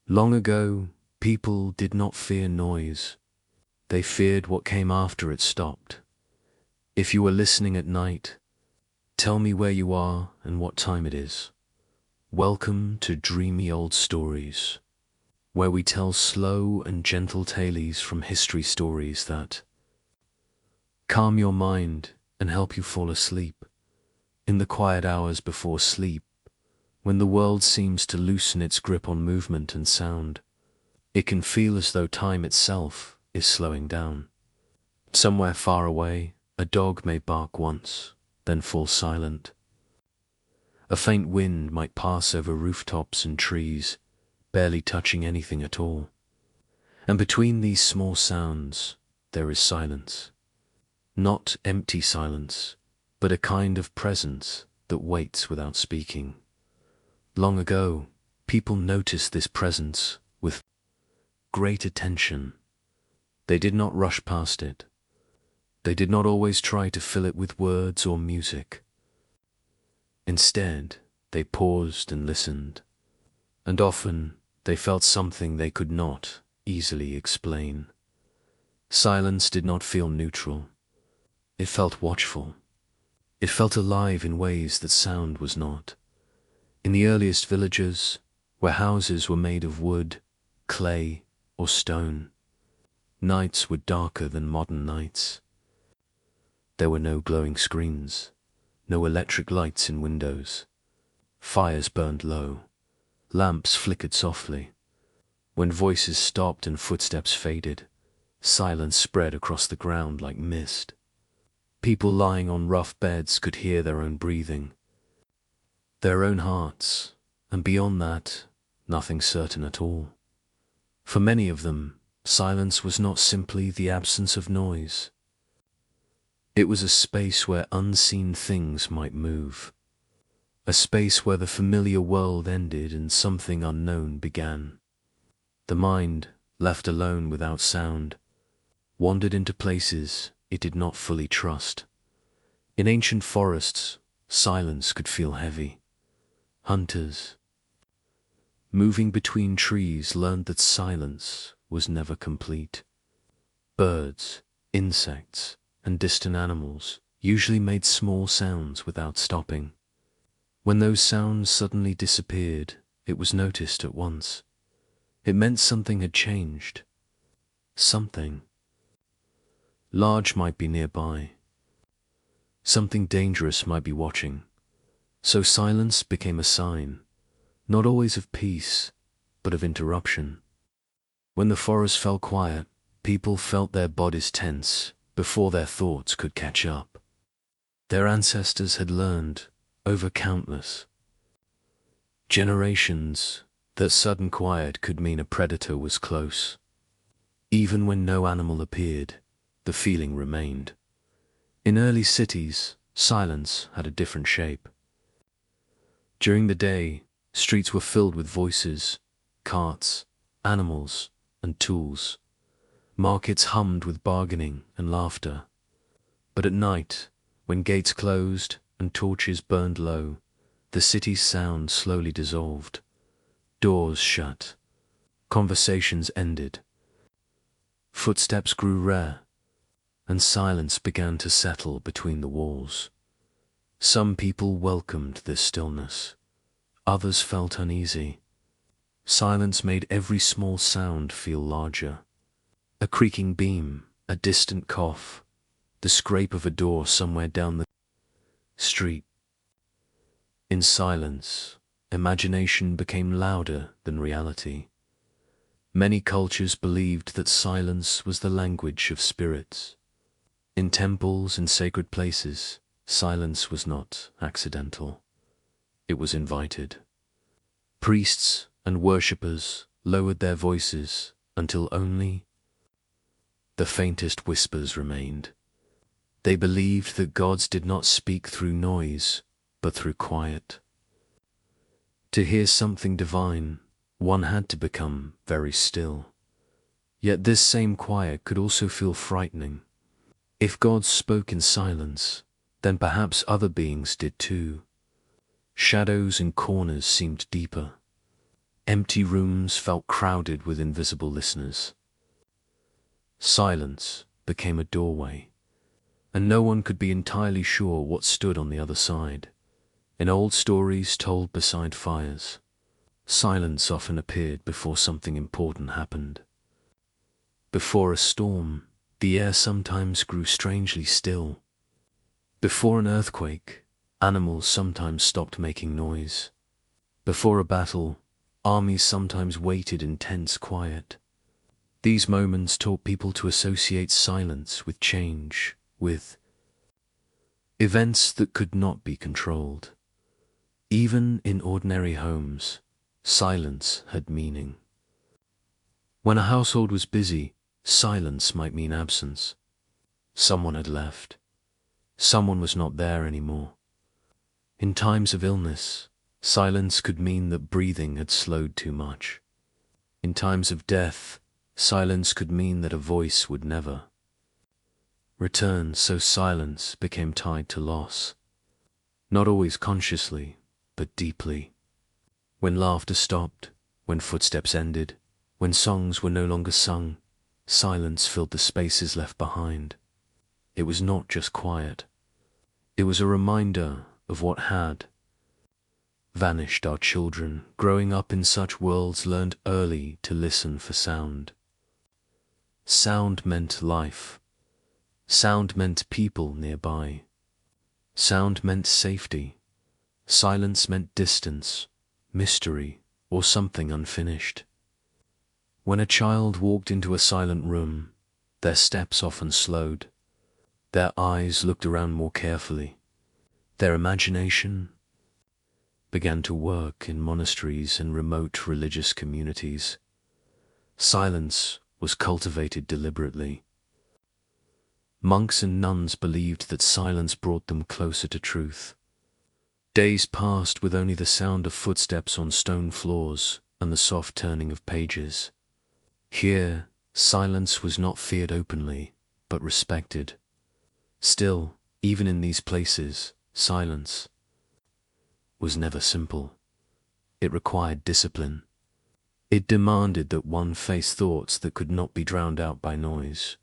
Long ago, people did not fear noise. They feared what came after it stopped. If you are listening at night, tell me where you are and what time it is. Welcome to Dreamy Old Stories, where we tell slow and gentle tales from history stories that calm your mind and help you fall asleep. In the quiet hours before sleep, when the world seems to loosen its grip on movement and sound, it can feel as though time itself is slowing down. Somewhere far away, a dog may bark once, then fall silent. A faint wind might pass over rooftops and trees, barely touching anything at all. And between these small sounds, there is silence. Not empty silence, but a kind of presence that waits without speaking. Long ago, people noticed this presence with great attention. They did not rush past it. They did not always try to fill it with words or music. Instead, they paused and listened, and often they felt something they could not easily explain. Silence did not feel neutral. It felt watchful. It felt alive in ways that sound was not. In the earliest villages, where houses were made of wood, clay, or stone, nights were darker than modern nights. There were no glowing screens, no electric lights in windows. Fires burned low, lamps flickered softly. When voices stopped and footsteps faded, silence spread across the ground like mist. People lying on rough beds could hear their own breathing, their own hearts, and beyond that, nothing certain at all. For many of them, silence was not simply the absence of noise. It was a space where unseen things might move, a space where the familiar world ended and something unknown began. The mind, left alone without sound, wandered into places it did not fully trust. In ancient forests, silence could feel heavy. Hunters, moving between trees, learned that silence was never complete. Birds, insects, and distant animals usually made small sounds without stopping. When those sounds suddenly disappeared, it was noticed at once. It meant something had changed. Something large might be nearby. Something dangerous might be watching. So silence became a sign, not always of peace, but of interruption. When the forest fell quiet, people felt their bodies tense before their thoughts could catch up. Their ancestors had learned, over countless generations, that sudden quiet could mean a predator was close. Even when no animal appeared, the feeling remained. In early cities, silence had a different shape. During the day, streets were filled with voices, carts, animals, and tools. Markets hummed with bargaining and laughter. But at night, when gates closed and torches burned low, the city's sound slowly dissolved. Doors shut. Conversations ended. Footsteps grew rare, and silence began to settle between the walls. Some people welcomed this stillness. Others felt uneasy. Silence made every small sound feel larger. A creaking beam, a distant cough, the scrape of a door somewhere down the street. In silence, imagination became louder than reality. Many cultures believed that silence was the language of spirits. In temples and sacred places, silence was not accidental. It was invited. Priests and worshippers lowered their voices until only the faintest whispers remained. They believed that gods did not speak through noise, but through quiet. To hear something divine, one had to become very still. Yet this same quiet could also feel frightening. If gods spoke in silence, then perhaps other beings did too. Shadows and corners seemed deeper. Empty rooms felt crowded with invisible listeners. Silence became a doorway, and no one could be entirely sure what stood on the other side. In old stories told beside fires, silence often appeared before something important happened. Before a storm, the air sometimes grew strangely still. Before an earthquake, animals sometimes stopped making noise. Before a battle, armies sometimes waited in tense quiet. These moments taught people to associate silence with change, with events that could not be controlled. Even in ordinary homes, silence had meaning. When a household was busy, silence might mean absence. Someone had left. Someone was not there anymore. In times of illness, silence could mean that breathing had slowed too much. In times of death, silence could mean that a voice would never return, so silence became tied to loss. Not always consciously, but deeply. When laughter stopped, when footsteps ended, when songs were no longer sung, silence filled the spaces left behind. It was not just quiet. It was a reminder of what had vanished. Our children, growing up in such worlds, learned early to listen for sound. Sound meant life. Sound meant people nearby. Sound meant safety. Silence meant distance, mystery, or something unfinished. When a child walked into a silent room, their steps often slowed. Their eyes looked around more carefully. Their imagination began to work in monasteries and remote religious communities. Silence was cultivated deliberately. Monks and nuns believed that silence brought them closer to truth. Days passed with only the sound of footsteps on stone floors and the soft turning of pages. Here, silence was not feared openly, but respected. Still, even in these places, silence was never simple. It required discipline. It demanded that one face thoughts that could not be drowned out by noise.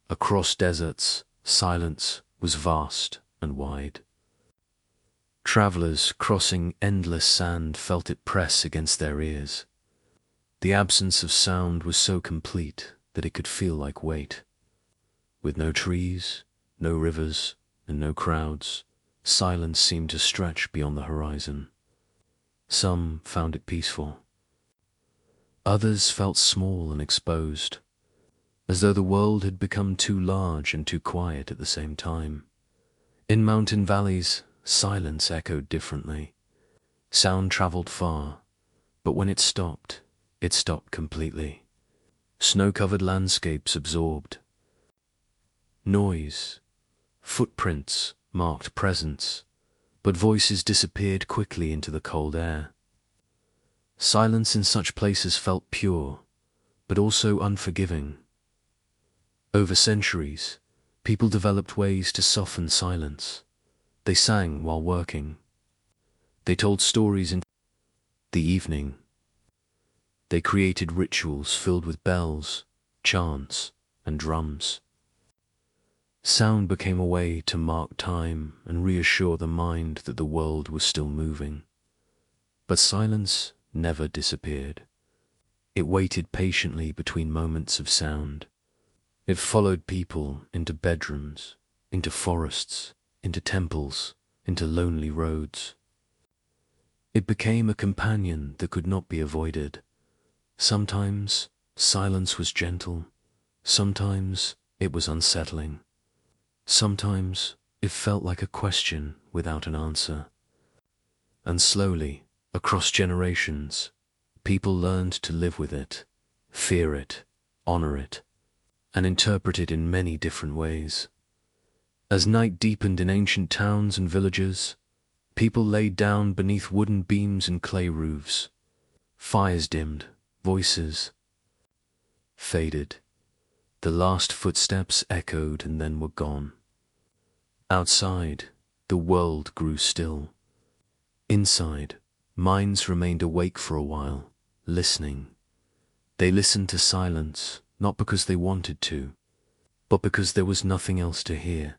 Across deserts, silence was vast and wide. Travelers crossing endless sand felt it press against their ears. The absence of sound was so complete that it could feel like weight. With no trees, no rivers, and no crowds, silence seemed to stretch beyond the horizon. Some found it peaceful. Others felt small and exposed, as though the world had become too large and too quiet at the same time. In mountain valleys, silence echoed differently. Sound traveled far, but when it stopped completely. Snow-covered landscapes absorbed noise. Footprints marked presence, but voices disappeared quickly into the cold air. Silence in such places felt pure, but also unforgiving. Over centuries, people developed ways to soften silence. They sang while working. They told stories in the evening. They created rituals filled with bells, chants, and drums. Sound became a way to mark time and reassure the mind that the world was still moving. But silence never disappeared. It waited patiently between moments of sound. It followed people into bedrooms, into forests, into temples, into lonely roads. It became a companion that could not be avoided. Sometimes silence was gentle, sometimes it was unsettling. Sometimes it felt like a question without an answer. And slowly, across generations, people learned to live with it, fear it, honor it, and interpret it in many different ways. As night deepened in ancient towns and villages, people lay down beneath wooden beams and clay roofs. Fires dimmed, voices faded. The last footsteps echoed and then were gone. Outside, the world grew still. Inside, minds remained awake for a while, listening. They listened to silence, not because they wanted to, but because there was nothing else to hear.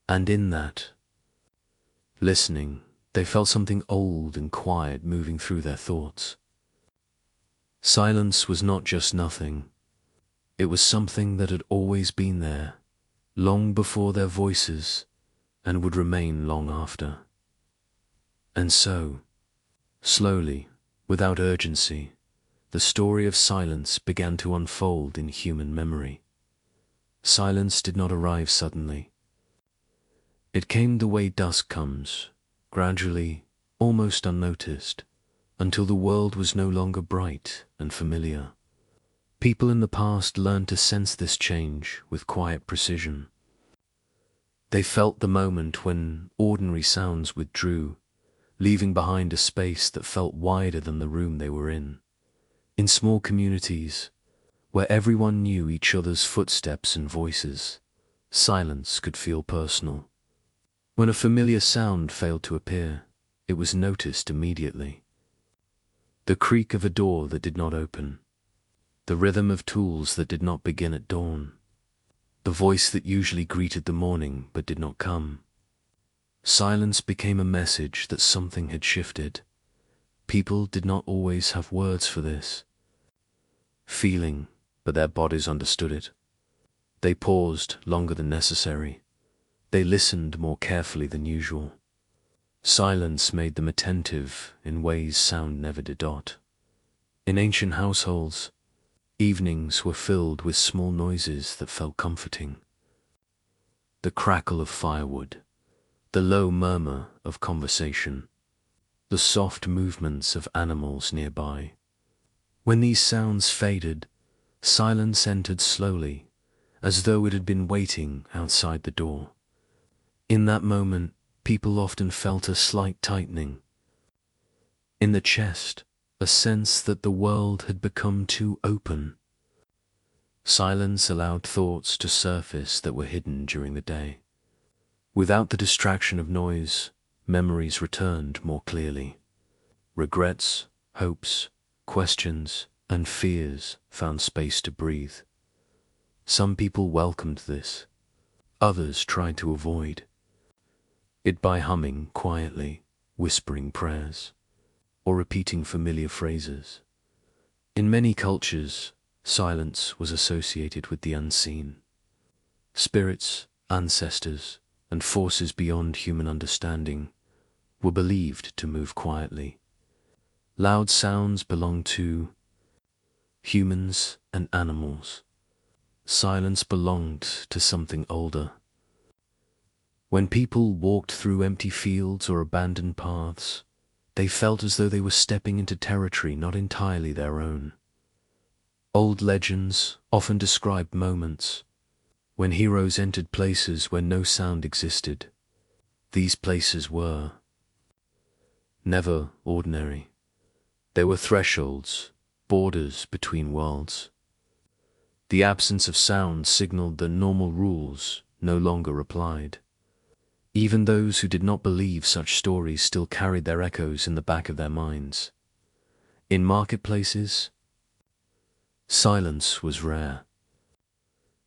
And in that listening, they felt something old and quiet moving through their thoughts. Silence was not just nothing. It was something that had always been there, long before their voices, and would remain long after. And so, slowly, without urgency, the story of silence began to unfold in human memory. Silence did not arrive suddenly. It came the way dusk comes, gradually, almost unnoticed, until the world was no longer bright and familiar. People in the past learned to sense this change with quiet precision. They felt the moment when ordinary sounds withdrew, leaving behind a space that felt wider than the room they were in. In small communities, where everyone knew each other's footsteps and voices, silence could feel personal. When a familiar sound failed to appear, it was noticed immediately. The creak of a door that did not open, the rhythm of tools that did not begin at dawn, the voice that usually greeted the morning but did not come. Silence became a message that something had shifted. People did not always have words for this feeling, but their bodies understood it. They paused longer than necessary. They listened more carefully than usual. Silence made them attentive in ways sound never did. In ancient households, evenings were filled with small noises that felt comforting. The crackle of firewood, the low murmur of conversation, the soft movements of animals nearby. When these sounds faded, silence entered slowly, as though it had been waiting outside the door. In that moment, people often felt a slight tightening in the chest, a sense that the world had become too open. Silence allowed thoughts to surface that were hidden during the day. Without the distraction of noise, memories returned more clearly. Regrets, hopes, questions, and fears found space to breathe. Some people welcomed this. Others tried to avoid it by humming quietly, whispering prayers, or repeating familiar phrases. In many cultures, silence was associated with the unseen. Spirits, ancestors, and forces beyond human understanding were believed to move quietly. Loud sounds belonged to humans and animals. Silence belonged to something older. When people walked through empty fields or abandoned paths, they felt as though they were stepping into territory not entirely their own. Old legends often described moments when heroes entered places where no sound existed. These places were never ordinary. They were thresholds, borders between worlds. The absence of sound signaled that normal rules no longer applied. Even those who did not believe such stories still carried their echoes in the back of their minds. In marketplaces, silence was rare.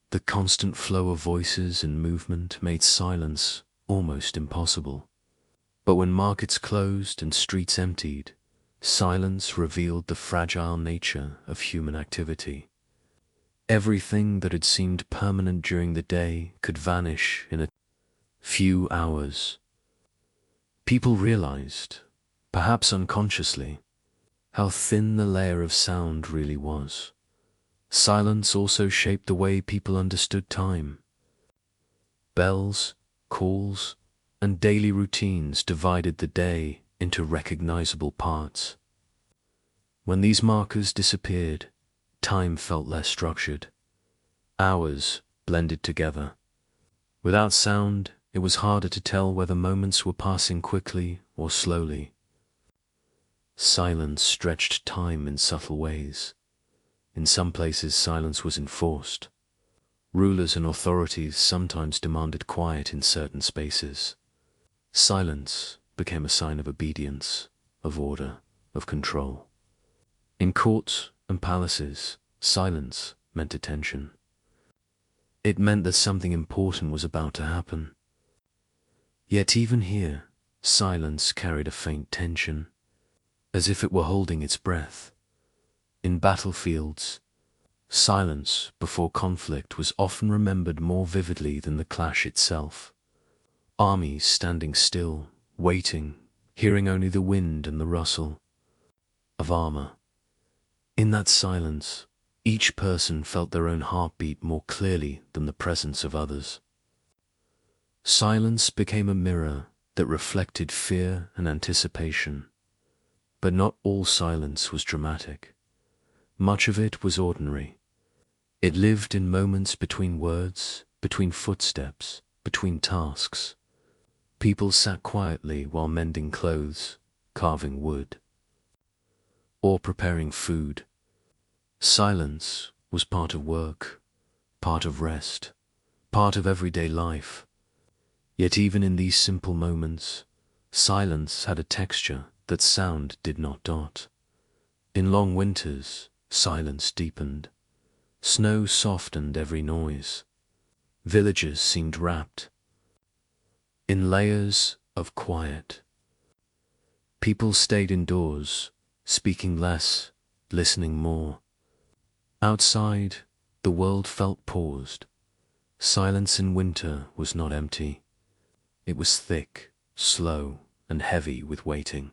The constant flow of voices and movement made silence almost impossible. But when markets closed and streets emptied, silence revealed the fragile nature of human activity. Everything that had seemed permanent during the day could vanish in a few hours. People realized, perhaps unconsciously, how thin the layer of sound really was. Silence also shaped the way people understood time. Bells, calls, and daily routines divided the day into recognizable parts. When these markers disappeared, time felt less structured. Hours blended together. Without sound, it was harder to tell whether moments were passing quickly or slowly. Silence stretched time in subtle ways. In some places, silence was enforced. Rulers and authorities sometimes demanded quiet in certain spaces. Silence became a sign of obedience, of order, of control. In courts and palaces, silence meant attention. It meant that something important was about to happen. Yet even here, silence carried a faint tension, as if it were holding its breath. In battlefields, silence before conflict was often remembered more vividly than the clash itself. Armies standing still, waiting, hearing only the wind and the rustle of armor. In that silence, each person felt their own heartbeat more clearly than the presence of others. Silence became a mirror that reflected fear and anticipation. But not all silence was dramatic. Much of it was ordinary. It lived in moments between words, between footsteps, between tasks. People sat quietly while mending clothes, carving wood, or preparing food. Silence was part of work, part of rest, part of everyday life. Yet even in these simple moments, silence had a texture that sound did not dot. In long winters, silence deepened. Snow softened every noise. Villages seemed wrapped in layers of quiet. People stayed indoors, speaking less, listening more. Outside, the world felt paused. Silence in winter was not empty. It was thick, slow, and heavy with waiting.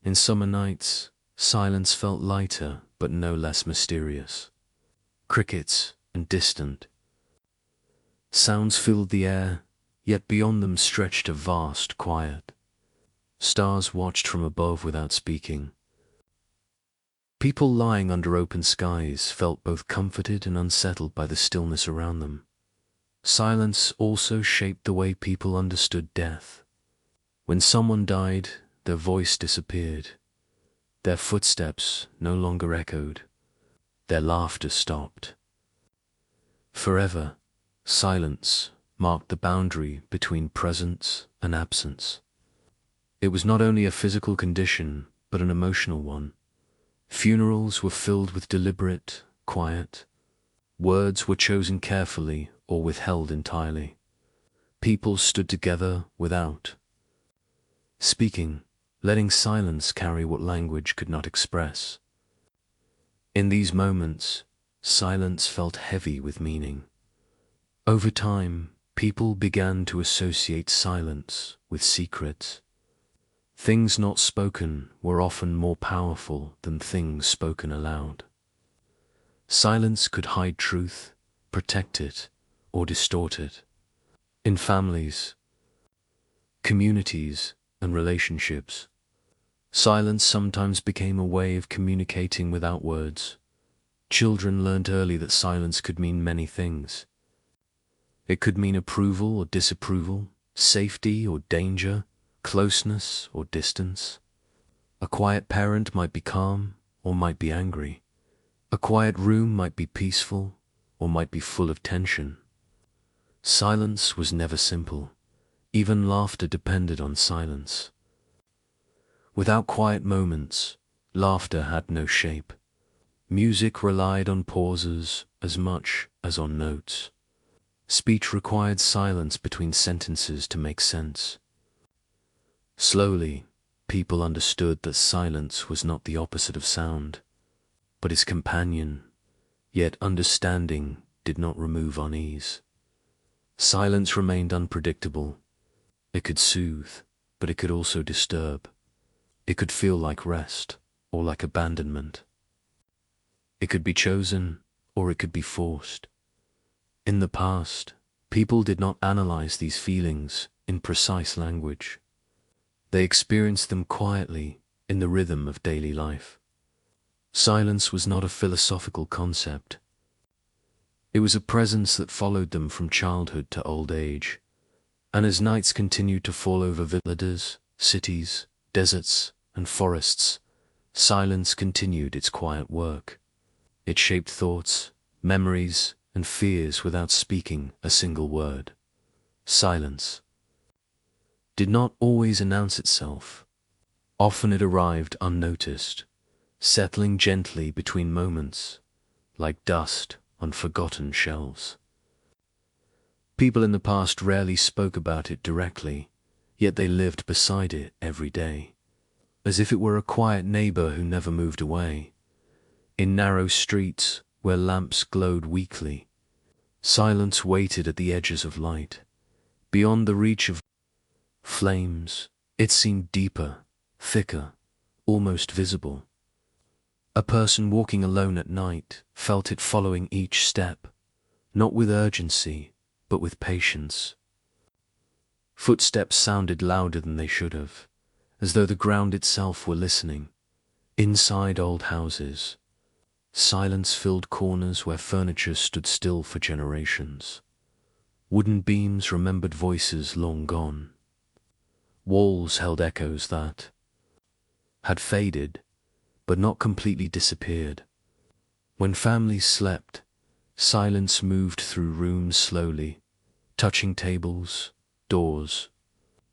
In summer nights, silence felt lighter but no less mysterious. Crickets and distant sounds filled the air, yet beyond them stretched a vast quiet. Stars watched from above without speaking. People lying under open skies felt both comforted and unsettled by the stillness around them. Silence also shaped the way people understood death. When someone died, their voice disappeared. Their footsteps no longer echoed. Their laughter stopped. Forever, silence marked the boundary between presence and absence. It was not only a physical condition, but an emotional one. Funerals were filled with deliberate, quiet. Words were chosen carefully or withheld entirely. People stood together without speaking, letting silence carry what language could not express. In these moments, silence felt heavy with meaning. Over time, people began to associate silence with secrets. Things not spoken were often more powerful than things spoken aloud. Silence could hide truth, protect it, or distort it. In families, communities, and relationships, silence sometimes became a way of communicating without words. Children learned early that silence could mean many things. It could mean approval or disapproval, safety or danger, closeness or distance. A quiet parent might be calm or might be angry. A quiet room might be peaceful or might be full of tension. Silence was never simple. Even laughter depended on silence. Without quiet moments, laughter had no shape. Music relied on pauses as much as on notes. Speech required silence between sentences to make sense. Slowly, people understood that silence was not the opposite of sound, but its companion, yet understanding did not remove unease. Silence remained unpredictable. It could soothe, but it could also disturb. It could feel like rest or like abandonment. It could be chosen or it could be forced. In the past, people did not analyze these feelings in precise language. They experienced them quietly in the rhythm of daily life. Silence was not a philosophical concept. It was a presence that followed them from childhood to old age. And as nights continued to fall over villages, cities, deserts, and forests, silence continued its quiet work. It shaped thoughts, memories, and fears without speaking a single word. Silence did not always announce itself. Often it arrived unnoticed. settling gently between moments, like dust on forgotten shelves. People in the past rarely spoke about it directly, yet they lived beside it every day, as if it were a quiet neighbor who never moved away. In narrow streets where lamps glowed weakly, silence waited at the edges of light. Beyond the reach of flames, it seemed deeper, thicker, almost visible. A person walking alone at night felt it following each step, not with urgency, but with patience. Footsteps sounded louder than they should have, as though the ground itself were listening. Inside old houses, silence filled corners where furniture stood still for generations. Wooden beams remembered voices long gone. Walls held echoes that had faded, but not completely disappeared. When families slept, silence moved through rooms slowly, touching tables, doors,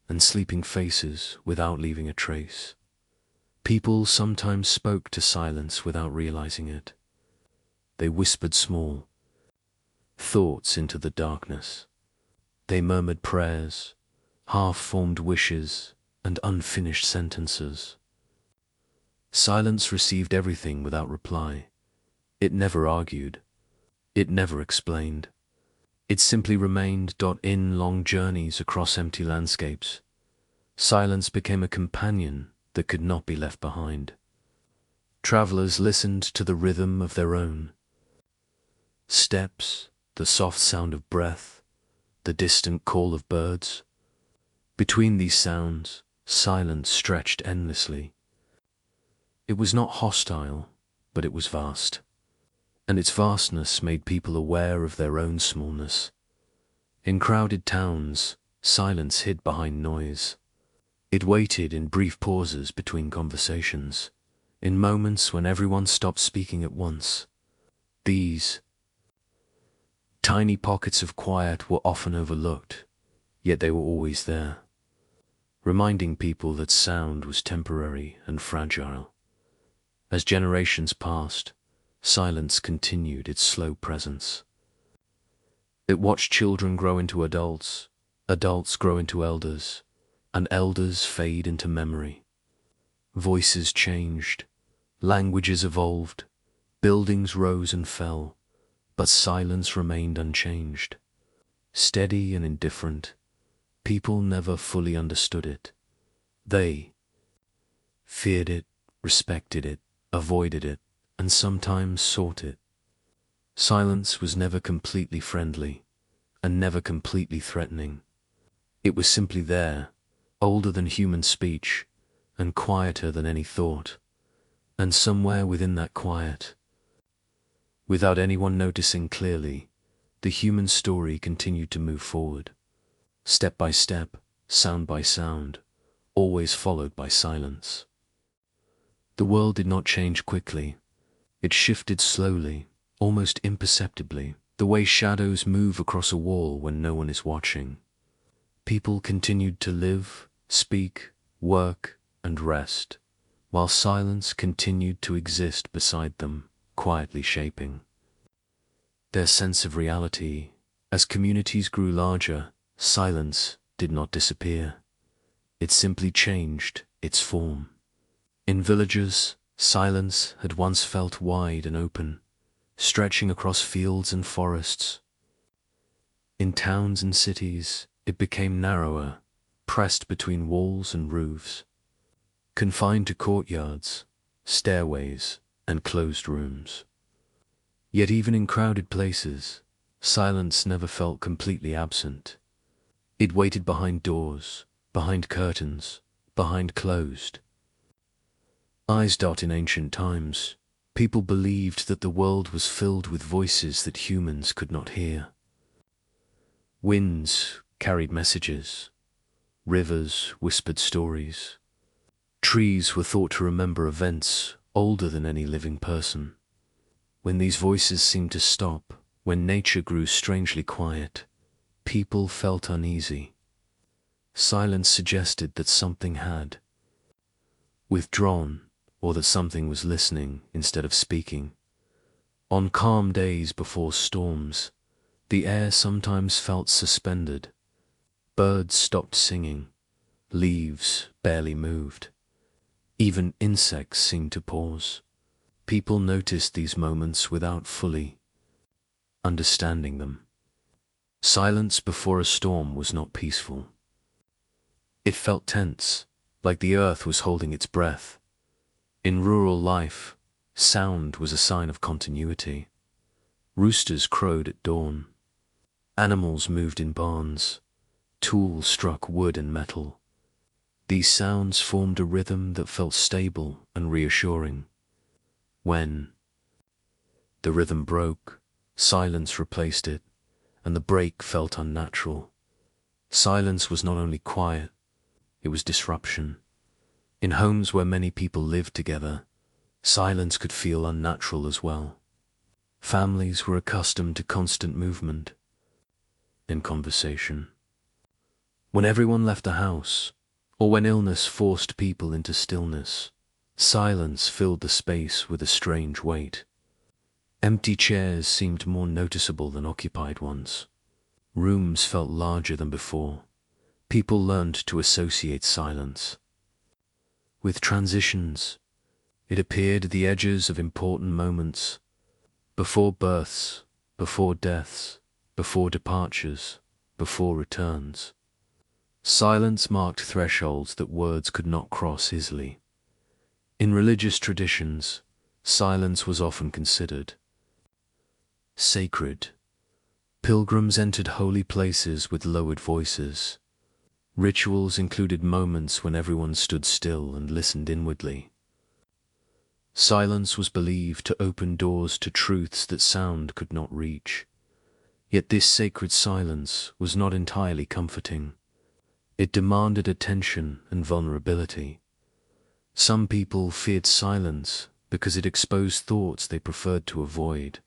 and sleeping faces without leaving a trace. People sometimes spoke to silence without realizing it. They whispered small thoughts into the darkness. They murmured prayers, half-formed wishes, and unfinished sentences. Silence received everything without reply. It never argued. It never explained. It simply remained. In long journeys across empty landscapes, silence became a companion that could not be left behind. Travelers listened to the rhythm of their own steps, the soft sound of breath, the distant call of birds. Between these sounds, silence stretched endlessly. It was not hostile, but it was vast, and its vastness made people aware of their own smallness. In crowded towns, silence hid behind noise. It waited in brief pauses between conversations, in moments when everyone stopped speaking at once. These tiny pockets of quiet were often overlooked, yet they were always there, reminding people that sound was temporary and fragile. As generations passed, silence continued its slow presence. It watched children grow into adults, adults grow into elders, and elders fade into memory. Voices changed, languages evolved, buildings rose and fell, but silence remained unchanged. Steady and indifferent, people never fully understood it. They feared it, respected it, avoided it, and sometimes sought it. Silence was never completely friendly, and never completely threatening. It was simply there, older than human speech, and quieter than any thought. And somewhere within that quiet, without anyone noticing clearly, the human story continued to move forward. Step by step, sound by sound, always followed by silence. The world did not change quickly. It shifted slowly, almost imperceptibly, the way shadows move across a wall when no one is watching. People continued to live, speak, work, and rest, while silence continued to exist beside them, quietly shaping their sense of reality. As communities grew larger, silence did not disappear. It simply changed its form. In villages, silence had once felt wide and open, stretching across fields and forests. In towns and cities, it became narrower, pressed between walls and roofs, confined to courtyards, stairways, and closed rooms. Yet even in crowded places, silence never felt completely absent. It waited behind doors, behind curtains, behind closed eyes. In ancient times, people believed that the world was filled with voices that humans could not hear. Winds carried messages, rivers whispered stories, trees were thought to remember events older than any living person. When these voices seemed to stop, when nature grew strangely quiet, people felt uneasy. Silence suggested that something had withdrawn, or that something was listening instead of speaking. On calm days before storms, the air sometimes felt suspended. Birds stopped singing, leaves barely moved. Even insects seemed to pause. People noticed these moments without fully understanding them. Silence before a storm was not peaceful. It felt tense, like the earth was holding its breath. In rural life, sound was a sign of continuity. Roosters crowed at dawn. Animals moved in barns. Tools struck wood and metal. These sounds formed a rhythm that felt stable and reassuring. When the rhythm broke, silence replaced it, and the break felt unnatural. Silence was not only quiet, it was disruption. In homes where many people lived together, silence could feel unnatural as well. Families were accustomed to constant movement and conversation. When everyone left the house, or when illness forced people into stillness, silence filled the space with a strange weight. Empty chairs seemed more noticeable than occupied ones. Rooms felt larger than before. People learned to associate silence with transitions. It appeared at the edges of important moments, before births, before deaths, before departures, before returns. Silence marked thresholds that words could not cross easily. In religious traditions, silence was often considered sacred. Pilgrims entered holy places with lowered voices. Rituals included moments when everyone stood still and listened inwardly. Silence was believed to open doors to truths that sound could not reach. Yet this sacred silence was not entirely comforting. It demanded attention and vulnerability. Some people feared silence because it exposed thoughts they preferred to avoid.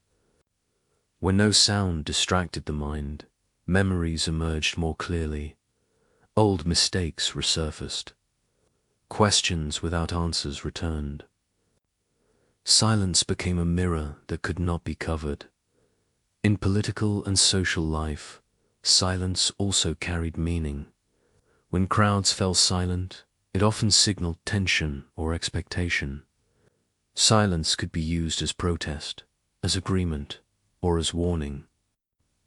When no sound distracted the mind, memories emerged more clearly. Old mistakes resurfaced. Questions without answers returned. Silence became a mirror that could not be covered. In political and social life, silence also carried meaning. When crowds fell silent, it often signaled tension or expectation. Silence could be used as protest, as agreement, or as warning.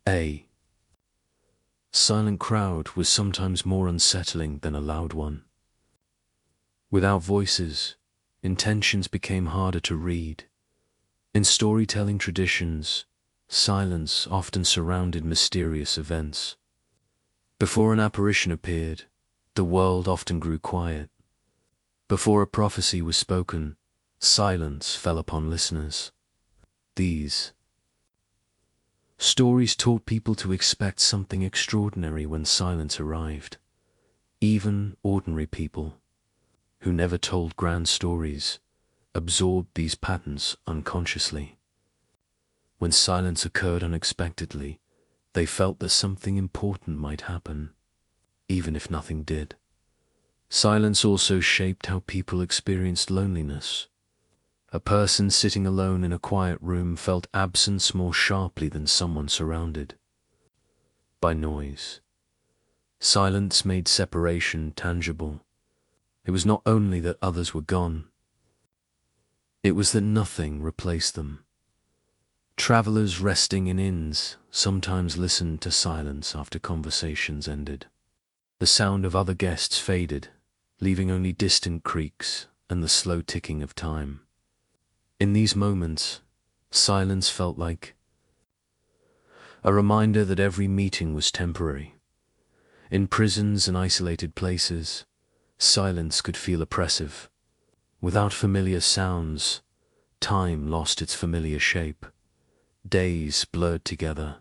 A silent crowd was sometimes more unsettling than a loud one. Without voices, intentions became harder to read. In storytelling traditions, silence often surrounded mysterious events. Before an apparition appeared, the world often grew quiet. Before a prophecy was spoken, silence fell upon listeners. These stories taught people to expect something extraordinary when silence arrived. Even ordinary people, who never told grand stories, absorbed these patterns unconsciously. When silence occurred unexpectedly, they felt that something important might happen, even if nothing did. Silence also shaped how people experienced loneliness. A person sitting alone in a quiet room felt absence more sharply than someone surrounded by noise. Silence made separation tangible. It was not only that others were gone, it was that nothing replaced them. Travelers resting in inns sometimes listened to silence after conversations ended. The sound of other guests faded, leaving only distant creaks and the slow ticking of time. In these moments, silence felt like a reminder that every meeting was temporary. In prisons and isolated places, silence could feel oppressive. Without familiar sounds, time lost its familiar shape. Days blurred together.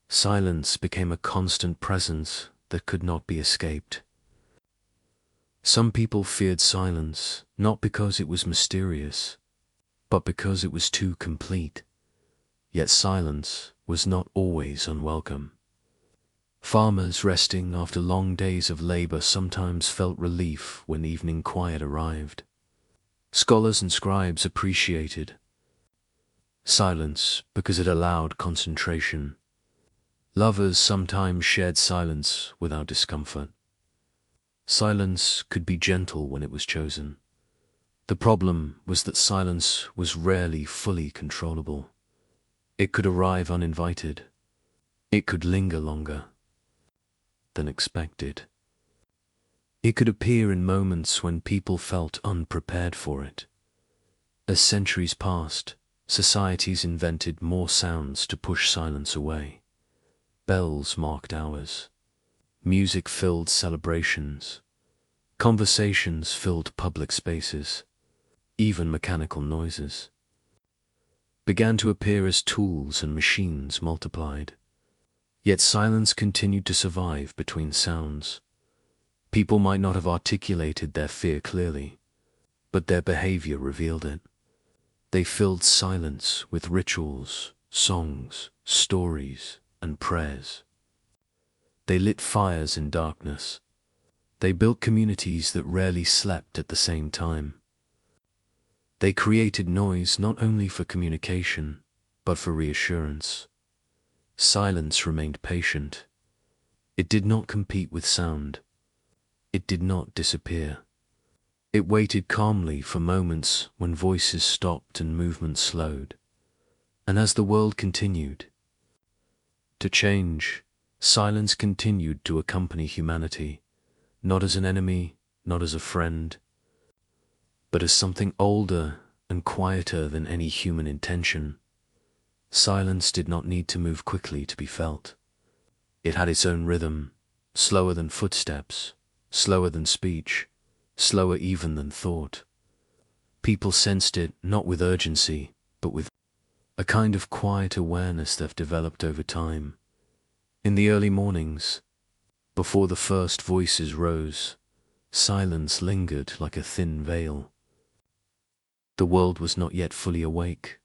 Silence became a constant presence that could not be escaped. Some people feared silence, not because it was mysterious, but because it was too complete. Yet silence was not always unwelcome. Farmers resting after long days of labor sometimes felt relief when evening quiet arrived. Scholars and scribes appreciated silence because it allowed concentration. Lovers sometimes shared silence without discomfort. Silence could be gentle when it was chosen. The problem was that silence was rarely fully controllable. It could arrive uninvited. It could linger longer than expected. It could appear in moments when people felt unprepared for it. As centuries passed, societies invented more sounds to push silence away. Bells marked hours. Music filled celebrations. Conversations filled public spaces. Even mechanical noises began to appear as tools and machines multiplied. Yet silence continued to survive between sounds. People might not have articulated their fear clearly, but their behavior revealed it. They filled silence with rituals, songs, stories, and prayers. They lit fires in darkness. They built communities that rarely slept at the same time. They created noise not only for communication, but for reassurance. Silence remained patient. It did not compete with sound. It did not disappear. It waited calmly for moments when voices stopped and movement slowed. And as the world continued to change, silence continued to accompany humanity, not as an enemy, not as a friend, but as something older and quieter than any human intention. Silence did not need to move quickly to be felt. It had its own rhythm, slower than footsteps, slower than speech, slower even than thought. People sensed it not with urgency, but with a kind of quiet awareness that developed over time. In the early mornings, before the first voices rose, silence lingered like a thin veil. The world was not yet fully awake.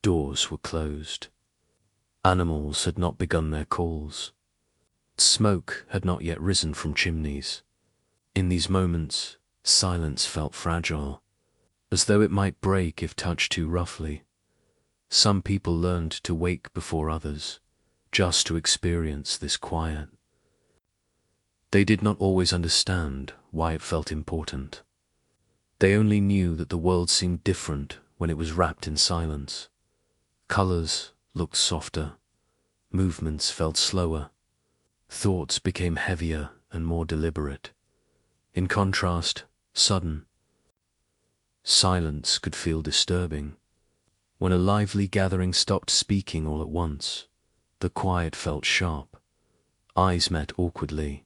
Doors were closed. Animals had not begun their calls. Smoke had not yet risen from chimneys. In these moments, silence felt fragile, as though it might break if touched too roughly. Some people learned to wake before others, just to experience this quiet. They did not always understand why it felt important. They only knew that the world seemed different when it was wrapped in silence. Colors looked softer, movements felt slower, thoughts became heavier and more deliberate. In contrast, sudden silence could feel disturbing. When a lively gathering stopped speaking all at once, the quiet felt sharp. Eyes met awkwardly.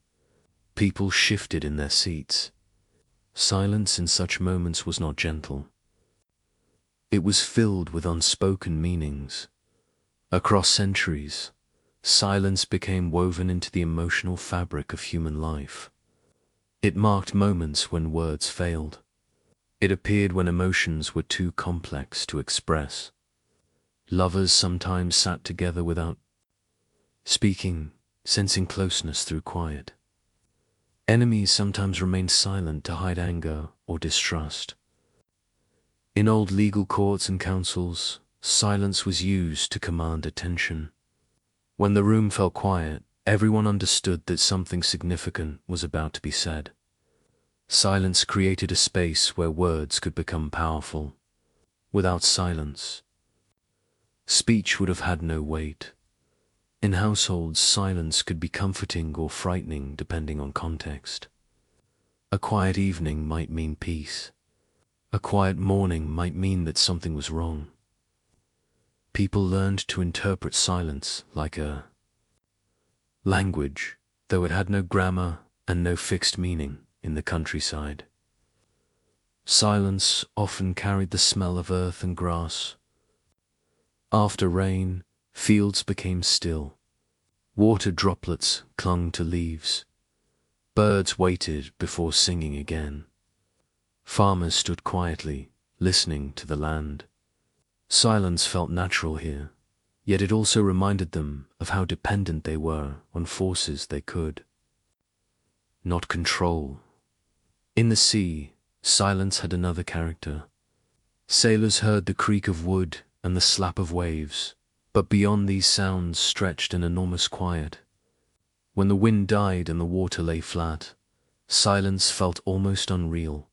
People shifted in their seats. Silence in such moments was not gentle. It was filled with unspoken meanings. Across centuries, silence became woven into the emotional fabric of human life. It marked moments when words failed. It appeared when emotions were too complex to express. Lovers sometimes sat together without speaking, sensing closeness through quiet. Enemies sometimes remained silent to hide anger or distrust. In old legal courts and councils, silence was used to command attention. When the room fell quiet, everyone understood that something significant was about to be said. Silence created a space where words could become powerful. Without silence, speech would have had no weight. In households, silence could be comforting or frightening depending on context. A quiet evening might mean peace. A quiet morning might mean that something was wrong. People learned to interpret silence like a language, though it had no grammar and no fixed meaning in the countryside. Silence often carried the smell of earth and grass. After rain, fields became still. Water droplets clung to leaves. Birds waited before singing again. Farmers stood quietly, listening to the land. Silence felt natural here, yet it also reminded them of how dependent they were on forces they could not control. In the sea, Silence had another character. Sailors heard the creak of wood and the slap of waves, but beyond these sounds stretched an enormous quiet. When the wind died and the water lay flat, silence felt almost unreal.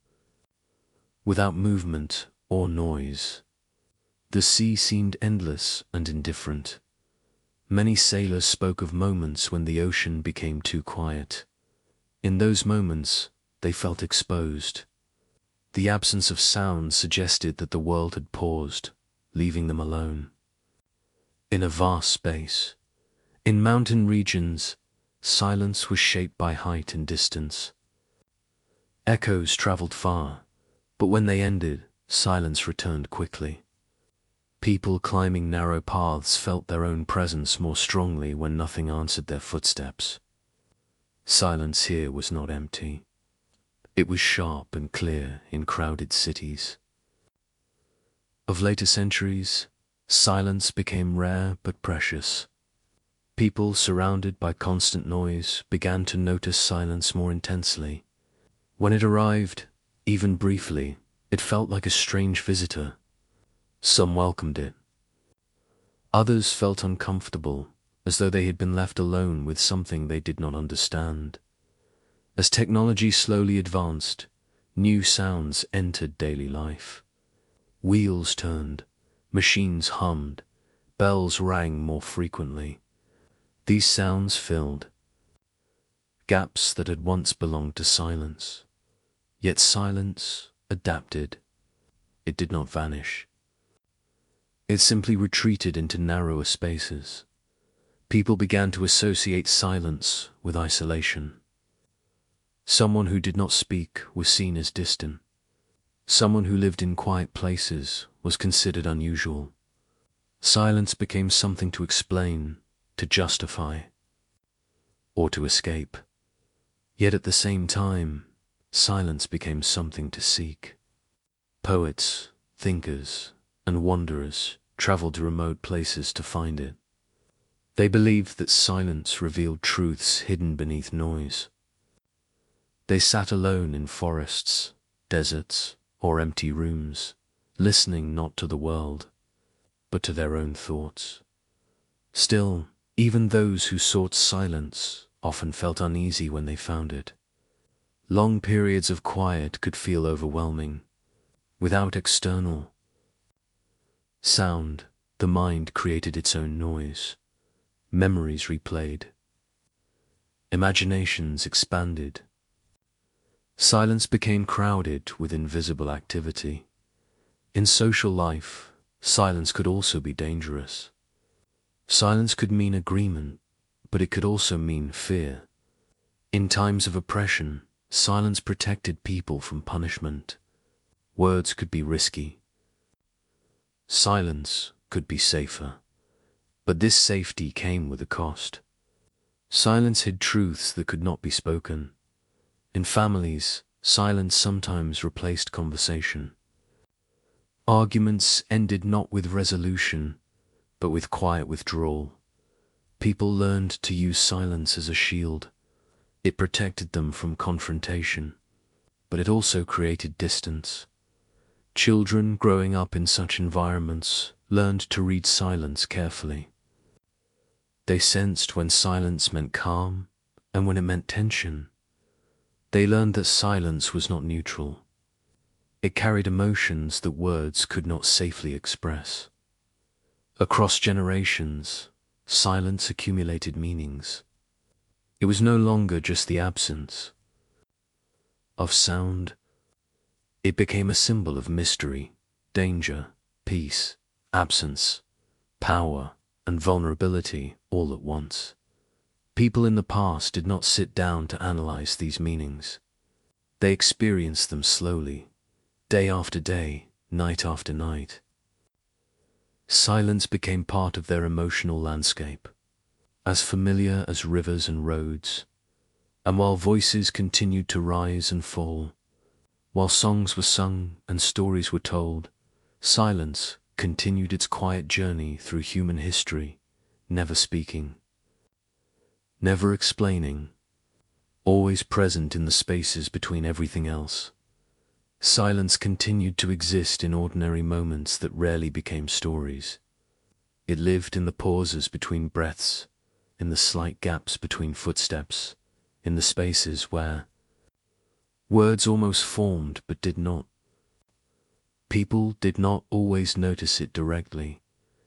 Without movement or noise, the sea seemed endless and indifferent. Many sailors spoke of moments when the ocean became too quiet. In those moments, they felt exposed. The absence of sound suggested that the world had paused, leaving them alone. In a vast space, in mountain regions, silence was shaped by height and distance. Echoes traveled far, but when they ended, silence returned quickly. People climbing narrow paths felt their own presence more strongly when nothing answered their footsteps. Silence here was not empty. It was sharp and clear in crowded cities. Of later centuries, silence became rare but precious. People surrounded by constant noise began to notice silence more intensely. When it arrived, even briefly, it felt like a strange visitor. Some welcomed it. Others felt uncomfortable, as though they had been left alone with something they did not understand. As technology slowly advanced, new sounds entered daily life. Wheels turned, machines hummed, bells rang more frequently. These sounds filled gaps that had once belonged to silence. Yet silence adapted. It did not vanish. It simply retreated into narrower spaces. People began to associate silence with isolation. Someone who did not speak was seen as distant. Someone who lived in quiet places was considered unusual. Silence became something to explain, to justify, or to escape. Yet at the same time, silence became something to seek. Poets, thinkers, and wanderers traveled to remote places to find it. They believed that silence revealed truths hidden beneath noise. They sat alone in forests, deserts, or empty rooms, listening not to the world, but to their own thoughts. Still, even those who sought silence often felt uneasy when they found it. Long periods of quiet could feel overwhelming. Without external sound, the mind created its own noise. Memories replayed. Imaginations expanded. Silence became crowded with invisible activity. In social life, silence could also be dangerous. Silence could mean agreement, but it could also mean fear. In times of oppression, silence protected people from punishment. Words could be risky. Silence could be safer. But this safety came with a cost. Silence hid truths that could not be spoken. In families, silence sometimes replaced conversation. Arguments ended not with resolution, but with quiet withdrawal. People learned to use silence as a shield. It protected them from confrontation, but it also created distance. Children growing up in such environments learned to read silence carefully. They sensed when silence meant calm and when it meant tension. They learned that silence was not neutral. It carried emotions that words could not safely express. Across generations, silence accumulated meanings. It was no longer just the absence of sound. It became a symbol of mystery, danger, peace, absence, power, and vulnerability all at once. People in the past did not sit down to analyze these meanings. They experienced them slowly, day after day, night after night. Silence became part of their emotional landscape, as familiar as rivers and roads. And while voices continued to rise and fall, while songs were sung and stories were told, silence continued its quiet journey through human history, never speaking, never explaining, always present in the spaces between everything else. Silence continued to exist in ordinary moments that rarely became stories. It lived in the pauses between breaths, in the slight gaps between footsteps, in the spaces where words almost formed but did not. People did not always notice it directly,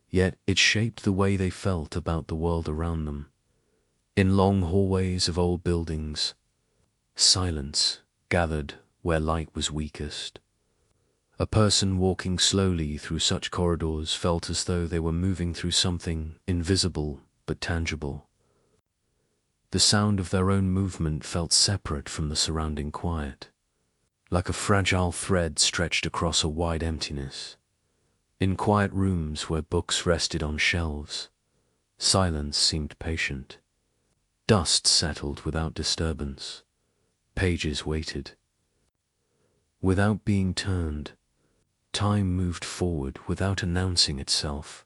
yet it shaped the way they felt about the world around them. In long hallways of old buildings, silence gathered where light was weakest. A person walking slowly through such corridors felt as though they were moving through something invisible but tangible. The sound of their own movement felt separate from the surrounding quiet, like a fragile thread stretched across a wide emptiness. In quiet rooms where books rested on shelves, silence seemed patient. Dust settled without disturbance. Pages waited. Without being turned, time moved forward without announcing itself.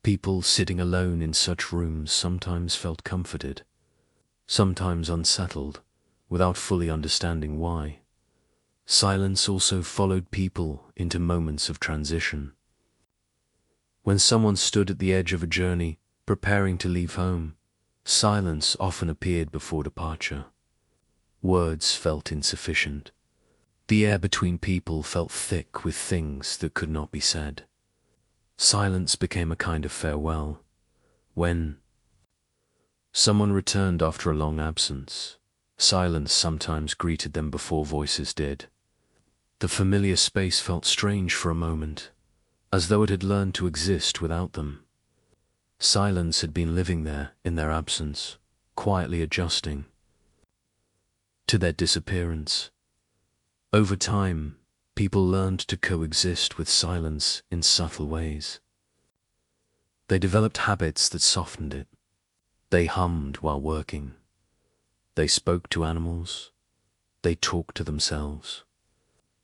People sitting alone in such rooms sometimes felt comforted, sometimes unsettled, without fully understanding why. Silence also followed people into moments of transition. When someone stood at the edge of a journey, preparing to leave home, silence often appeared before departure. Words felt insufficient. The air between people felt thick with things that could not be said. Silence became a kind of farewell. When someone returned after a long absence, silence sometimes greeted them before voices did. The familiar space felt strange for a moment, as though it had learned to exist without them. Silence had been living there in their absence, quietly adjusting to their disappearance. Over time, people learned to coexist with silence in subtle ways. They developed habits that softened it. They hummed while working. They spoke to animals. They talked to themselves.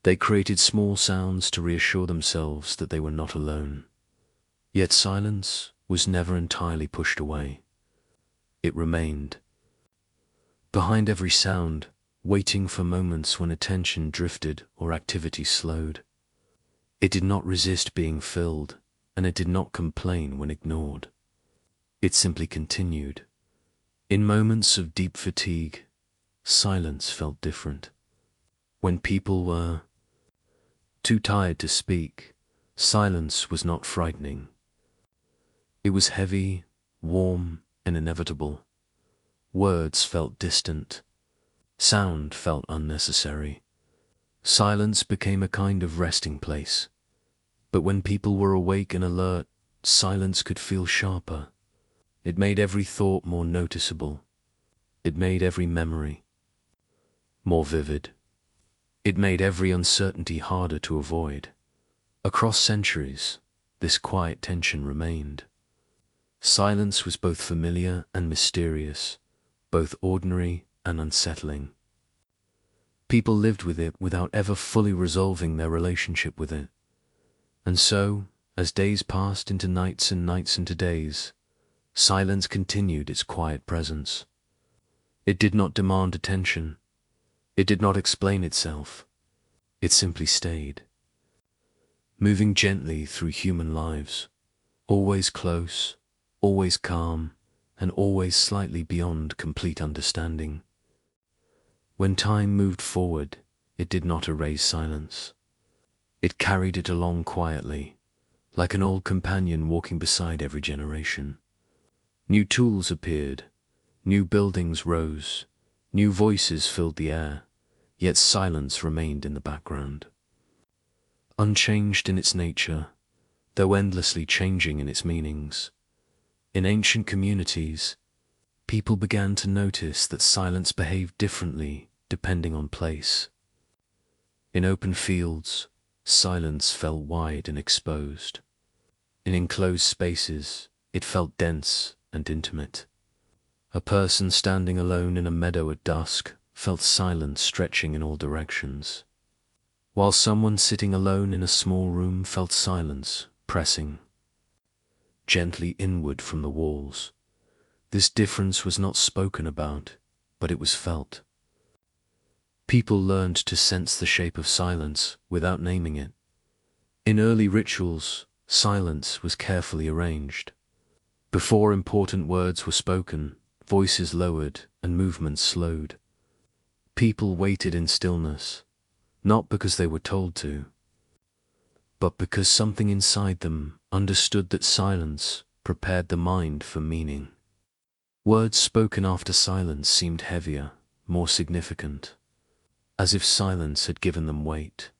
They created small sounds to reassure themselves that they were not alone. Yet silence was never entirely pushed away. It remained. Behind every sound, waiting for moments when attention drifted or activity slowed. It did not resist being filled, and it did not complain when ignored. It simply continued. In moments of deep fatigue, silence felt different. When people were too tired to speak, silence was not frightening. It was heavy, warm, and inevitable. Words felt distant. Sound felt unnecessary. Silence became a kind of resting place. But when people were awake and alert, silence could feel sharper. It made every thought more noticeable. It made every memory more vivid. It made every uncertainty harder to avoid. Across centuries, this quiet tension remained. Silence was both familiar and mysterious, both ordinary and unsettling. People lived with it without ever fully resolving their relationship with it. And so, as days passed into nights and nights into days, silence continued its quiet presence. It did not demand attention. It did not explain itself. It simply stayed, moving gently through human lives, always close, always calm, and always slightly beyond complete understanding. When time moved forward, it did not erase silence. It carried it along quietly, like an old companion walking beside every generation. New tools appeared, new buildings rose, new voices filled the air, yet silence remained in the background. Unchanged in its nature, though endlessly changing in its meanings. In ancient communities, people began to notice that silence behaved differently depending on place. In open fields, silence felt wide and exposed. In enclosed spaces, it felt dense and intimate. A person standing alone in a meadow at dusk felt silence stretching in all directions, while someone sitting alone in a small room felt silence pressing gently inward from the walls. This difference was not spoken about, but it was felt. People learned to sense the shape of silence without naming it. In early rituals, silence was carefully arranged. Before important words were spoken, voices lowered and movements slowed. People waited in stillness, not because they were told to, but because something inside them understood that silence prepared the mind for meaning. Words spoken after silence seemed heavier, more significant, as if silence had given them weight.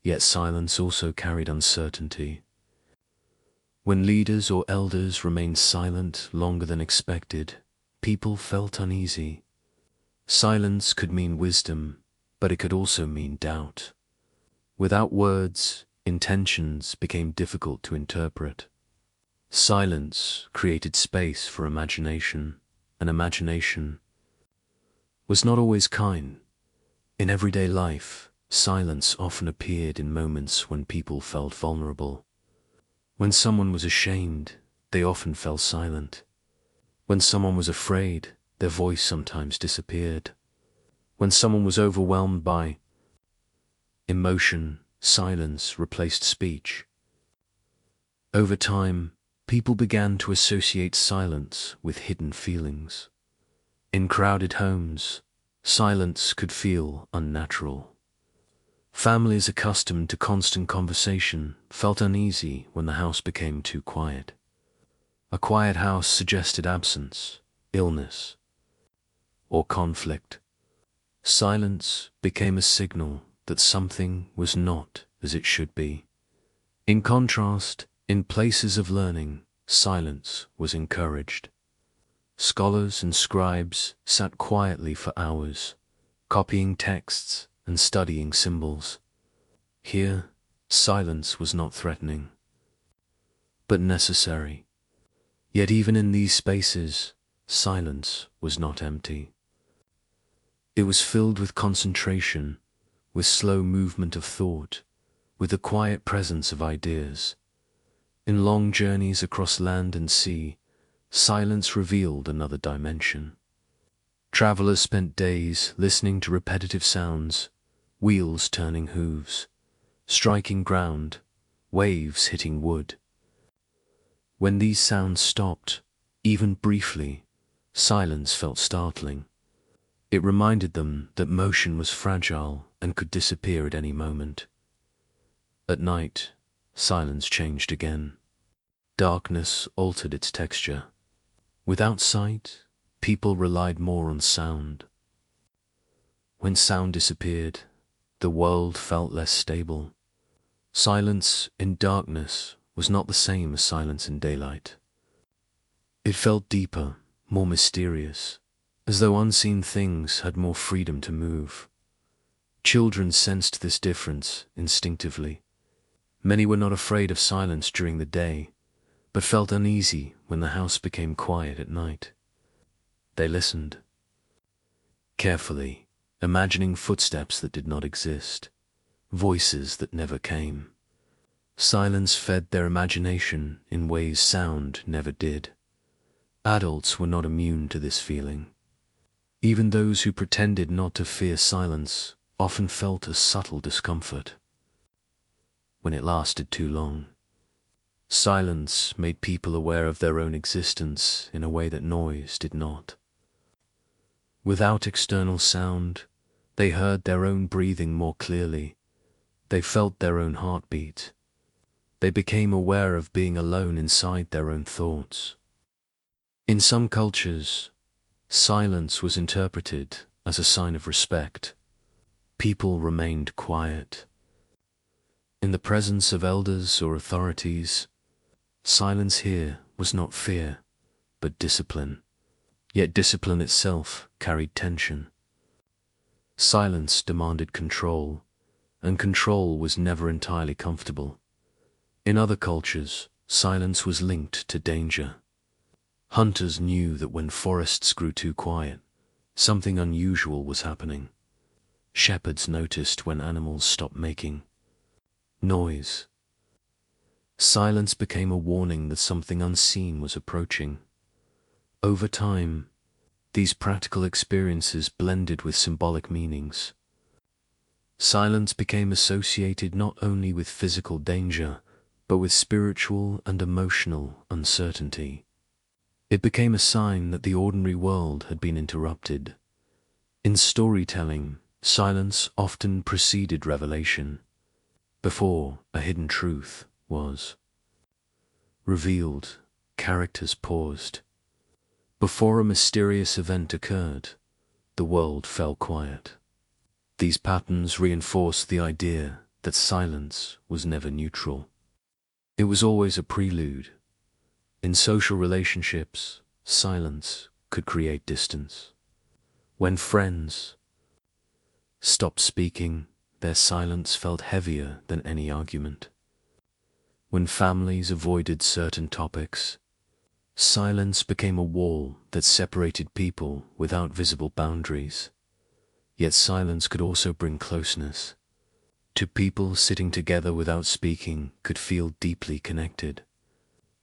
Yet silence also carried uncertainty. When leaders or elders remained silent longer than expected, people felt uneasy. Silence could mean wisdom, but it could also mean doubt. Without words, intentions became difficult to interpret. Silence created space for imagination, and imagination was not always kind. In everyday life, silence often appeared in moments when people felt vulnerable. When someone was ashamed, they often fell silent. When someone was afraid, their voice sometimes disappeared. When someone was overwhelmed by emotion, silence replaced speech. Over time, people began to associate silence with hidden feelings. In crowded homes, silence could feel unnatural. Families accustomed to constant conversation felt uneasy when the house became too quiet. A quiet house suggested absence, illness, or conflict. Silence became a signal that something was not as it should be. In contrast, in places of learning, silence was encouraged. Scholars and scribes sat quietly for hours, copying texts and studying symbols. Here, silence was not threatening, but necessary. Yet even in these spaces, silence was not empty. It was filled with concentration, with slow movement of thought, with the quiet presence of ideas. In long journeys across land and sea, silence revealed another dimension. Travelers spent days listening to repetitive sounds, wheels turning hooves, striking ground, waves hitting wood. When these sounds stopped, even briefly, silence felt startling. It reminded them that motion was fragile and could disappear at any moment. At night, silence changed again. Darkness altered its texture. Without sight, people relied more on sound. When sound disappeared, the world felt less stable. Silence in darkness was not the same as silence in daylight. It felt deeper, more mysterious, as though unseen things had more freedom to move. Children sensed this difference instinctively. Many were not afraid of silence during the day, but felt uneasy when the house became quiet at night. They listened carefully, imagining footsteps that did not exist, voices that never came. Silence fed their imagination in ways sound never did. Adults were not immune to this feeling. Even those who pretended not to fear silence often felt a subtle discomfort when it lasted too long. Silence made people aware of their own existence in a way that noise did not. Without external sound, they heard their own breathing more clearly. They felt their own heartbeat. They became aware of being alone inside their own thoughts. In some cultures, silence was interpreted as a sign of respect. People remained quiet. In the presence of elders or authorities, silence here was not fear, but discipline. Yet discipline itself carried tension. Silence demanded control, and control was never entirely comfortable. In other cultures, silence was linked to danger. Hunters knew that when forests grew too quiet, something unusual was happening. Shepherds noticed when animals stopped making noise. Silence became a warning that something unseen was approaching. Over time, these practical experiences blended with symbolic meanings. Silence became associated not only with physical danger, but with spiritual and emotional uncertainty. It became a sign that the ordinary world had been interrupted. In storytelling, silence often preceded revelation. Before a hidden truth was revealed, characters paused. Before a mysterious event occurred, the world fell quiet. These patterns reinforced the idea that silence was never neutral. It was always a prelude. In social relationships, silence could create distance. When friends stopped speaking, their silence felt heavier than any argument. When families avoided certain topics, silence became a wall that separated people without visible boundaries. Yet silence could also bring closeness. Two people sitting together without speaking could feel deeply connected.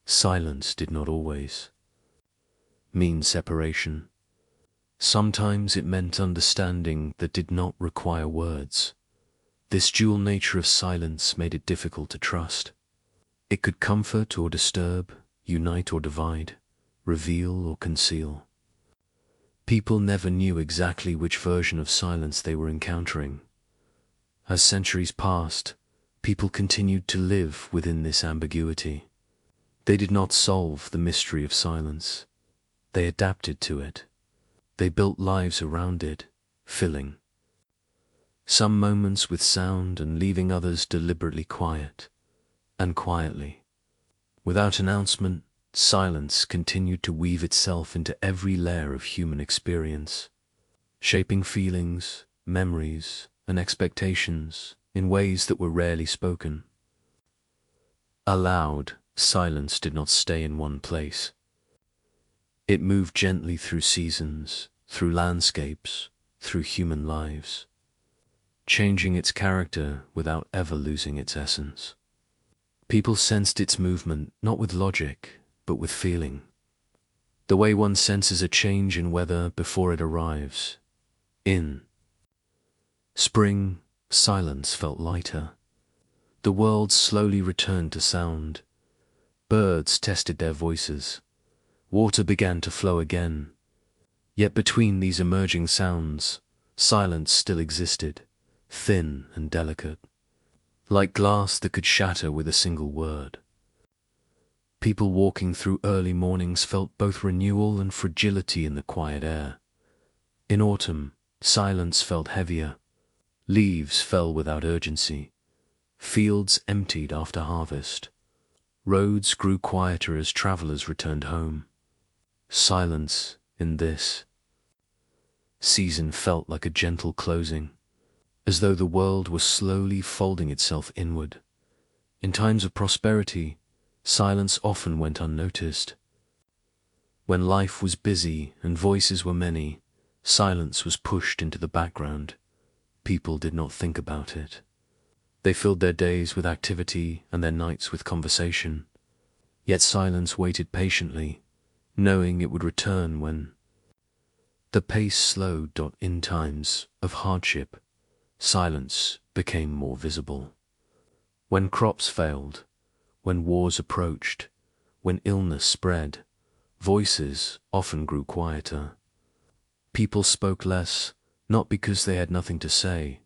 Silence did not always mean separation. Sometimes it meant understanding that did not require words. This dual nature of silence made it difficult to trust. It could comfort or disturb, unite or divide, reveal or conceal. People never knew exactly which version of silence they were encountering. As centuries passed, people continued to live within this ambiguity. They did not solve the mystery of silence. They adapted to it. They built lives around it, filling some moments with sound and leaving others deliberately quiet, and quietly. Without announcement, silence continued to weave itself into every layer of human experience, shaping feelings, memories, and expectations in ways that were rarely spoken. Aloud, silence did not stay in one place. It moved gently through seasons, through landscapes, through human lives, changing its character without ever losing its essence. People sensed its movement not with logic, but with feeling. The way one senses a change in weather before it arrives. In spring, silence felt lighter. The world slowly returned to sound. Birds tested their voices. Water began to flow again. Yet between these emerging sounds, silence still existed, thin and delicate, like glass that could shatter with a single word. People walking through early mornings felt both renewal and fragility in the quiet air. In autumn, silence felt heavier. Leaves fell without urgency. Fields emptied after harvest. Roads grew quieter as travelers returned home. Silence in this season felt like a gentle closing, as though the world was slowly folding itself inward. In times of prosperity, silence often went unnoticed. When life was busy and voices were many, silence was pushed into the background. People did not think about it. They filled their days with activity and their nights with conversation. Yet silence waited patiently, knowing it would return when the pace slowed. In times of hardship, silence became more visible. When crops failed, when wars approached, when illness spread, voices often grew quieter. People spoke less, not because they had nothing to say,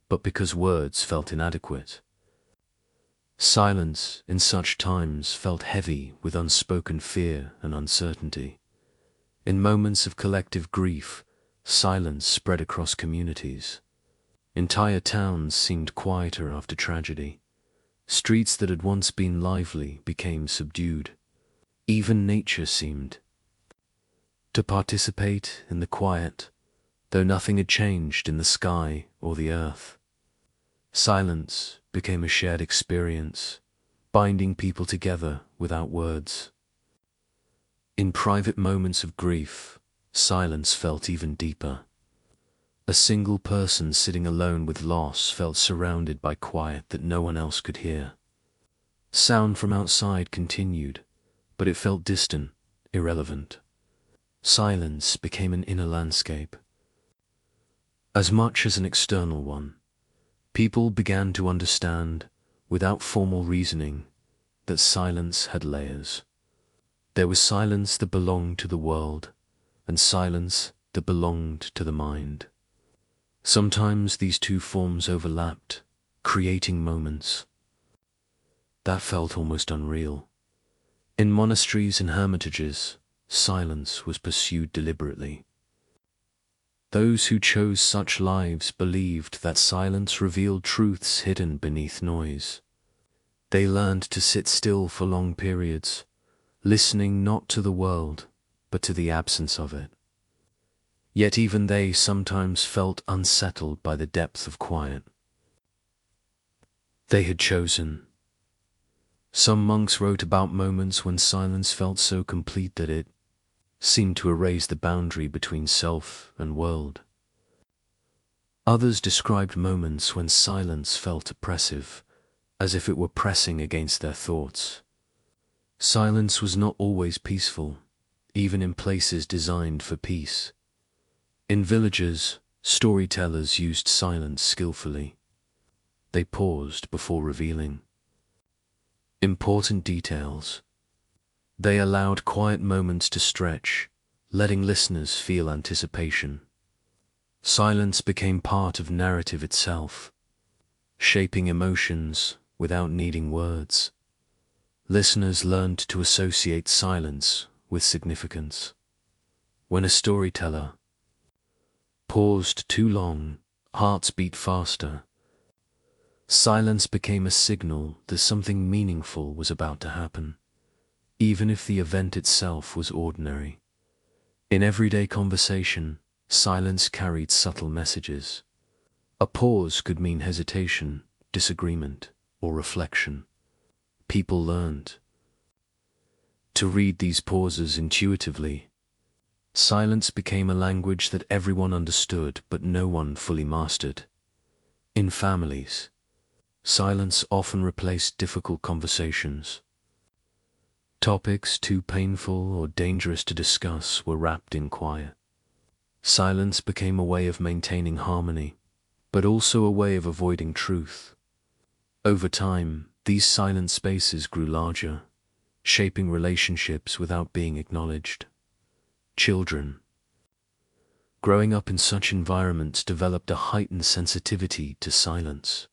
but because words felt inadequate. Silence in such times felt heavy with unspoken fear and uncertainty. In moments of collective grief, silence spread across communities. Entire towns seemed quieter after tragedy. Streets that had once been lively became subdued. Even nature seemed to participate in the quiet, though nothing had changed in the sky or the earth. Silence became a shared experience, binding people together without words. In private moments of grief, silence felt even deeper. A single person sitting alone with loss felt surrounded by quiet that no one else could hear. Sound from outside continued, but it felt distant, irrelevant. Silence became an inner landscape, as much as an external one. People began to understand, without formal reasoning, that silence had layers. There was silence that belonged to the world, and silence that belonged to the mind. Sometimes these two forms overlapped, creating moments that felt almost unreal. In monasteries and hermitages, silence was pursued deliberately. Those who chose such lives believed that silence revealed truths hidden beneath noise. They learned to sit still for long periods, listening not to the world, but to the absence of it. Yet even they sometimes felt unsettled by the depth of quiet they had chosen. Some monks wrote about moments when silence felt so complete that it seemed to erase the boundary between self and world. Others described moments when silence felt oppressive, as if it were pressing against their thoughts. Silence was not always peaceful, even in places designed for peace. In villages, storytellers used silence skillfully. They paused before revealing important details. They allowed quiet moments to stretch, letting listeners feel anticipation. Silence became part of narrative itself, shaping emotions without needing words. Listeners learned to associate silence with significance. When a storyteller paused too long, hearts beat faster. Silence became a signal that something meaningful was about to happen, even if the event itself was ordinary. In everyday conversation, silence carried subtle messages. A pause could mean hesitation, disagreement, or reflection. People learned to read these pauses intuitively. Silence became a language that everyone understood but no one fully mastered. In families, silence often replaced difficult conversations. Topics too painful or dangerous to discuss were wrapped in quiet. Silence became a way of maintaining harmony, but also a way of avoiding truth. Over time, these silent spaces grew larger, shaping relationships without being acknowledged. Children, growing up in such environments, developed a heightened sensitivity to silence.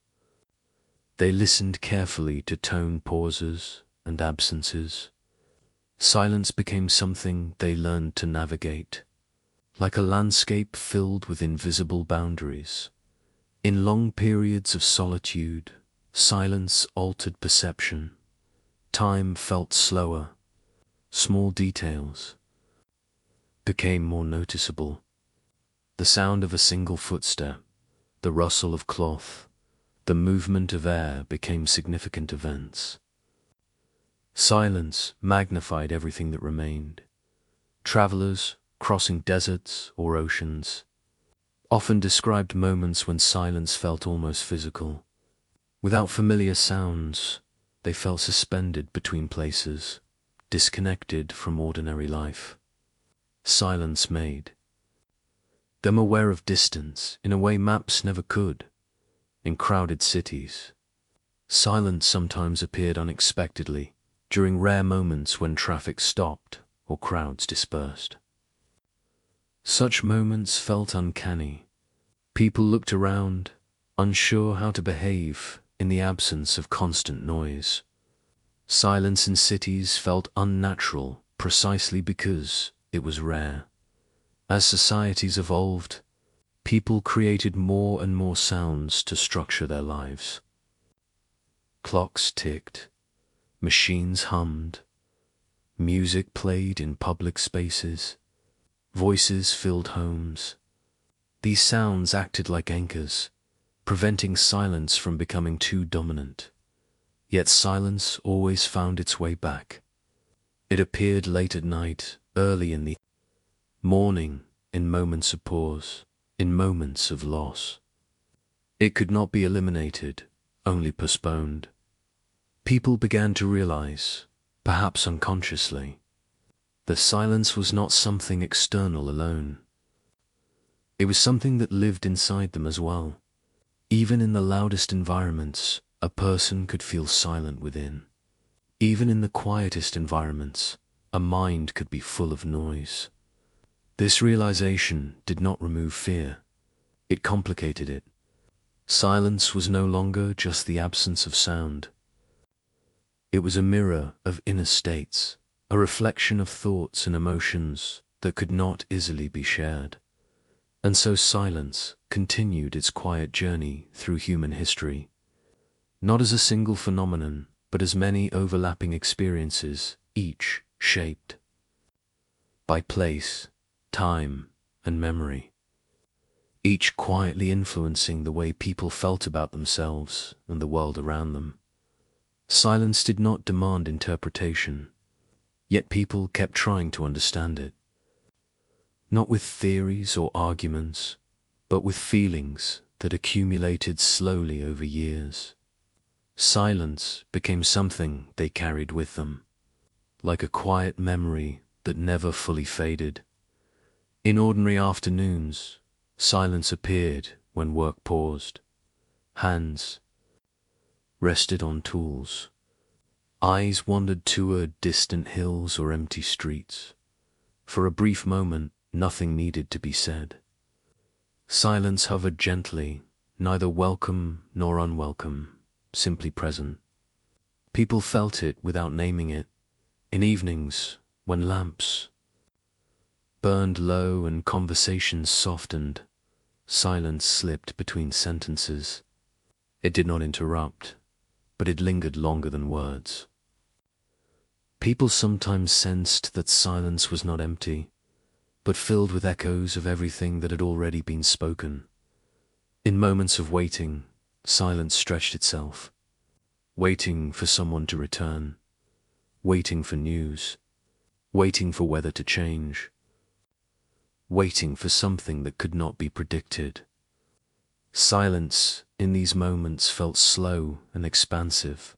They listened carefully to tone pauses and absences. Silence became something they learned to navigate, like a landscape filled with invisible boundaries. In long periods of solitude, silence altered perception. Time felt slower. Small details became more noticeable. The sound of a single footstep, the rustle of cloth, the movement of air became significant events. Silence magnified everything that remained. Travelers, crossing deserts or oceans, often described moments when silence felt almost physical. Without familiar sounds, they felt suspended between places, disconnected from ordinary life. Silence made them aware of distance in a way maps never could. In crowded cities, silence sometimes appeared unexpectedly during rare moments when traffic stopped or crowds dispersed. Such moments felt uncanny. People looked around, unsure how to behave in the absence of constant noise. Silence in cities felt unnatural precisely because it was rare. As societies evolved, people created more and more sounds to structure their lives. Clocks ticked, machines hummed, music played in public spaces, voices filled homes. These sounds acted like anchors, preventing silence from becoming too dominant. Yet silence always found its way back. It appeared late at night, early in the morning, in moments of pause, in moments of loss. It could not be eliminated, only postponed. People began to realize, perhaps unconsciously, that silence was not something external alone. It was something that lived inside them as well. Even in the loudest environments, a person could feel silent within. Even in the quietest environments, a mind could be full of noise. This realization did not remove fear. It complicated it. Silence was no longer just the absence of sound. It was a mirror of inner states, a reflection of thoughts and emotions that could not easily be shared. And so silence continued its quiet journey through human history, not as a single phenomenon, but as many overlapping experiences, each shaped by place, time, and memory, each quietly influencing the way people felt about themselves and the world around them. Silence did not demand interpretation, yet people kept trying to understand it. Not with theories or arguments, but with feelings that accumulated slowly over years. Silence became something they carried with them, like a quiet memory that never fully faded. In ordinary afternoons, silence appeared when work paused. Hands rested on tools. Eyes wandered toward distant hills or empty streets. For a brief moment, nothing needed to be said. Silence hovered gently, neither welcome nor unwelcome, simply present. People felt it without naming it. In evenings, when lamps burned low and conversations softened, silence slipped between sentences. It did not interrupt, but it lingered longer than words. People sometimes sensed that silence was not empty, but filled with echoes of everything that had already been spoken. In moments of waiting, silence stretched itself, waiting for someone to return, waiting for news, waiting for weather to change, waiting for something that could not be predicted. Silence in these moments felt slow and expansive.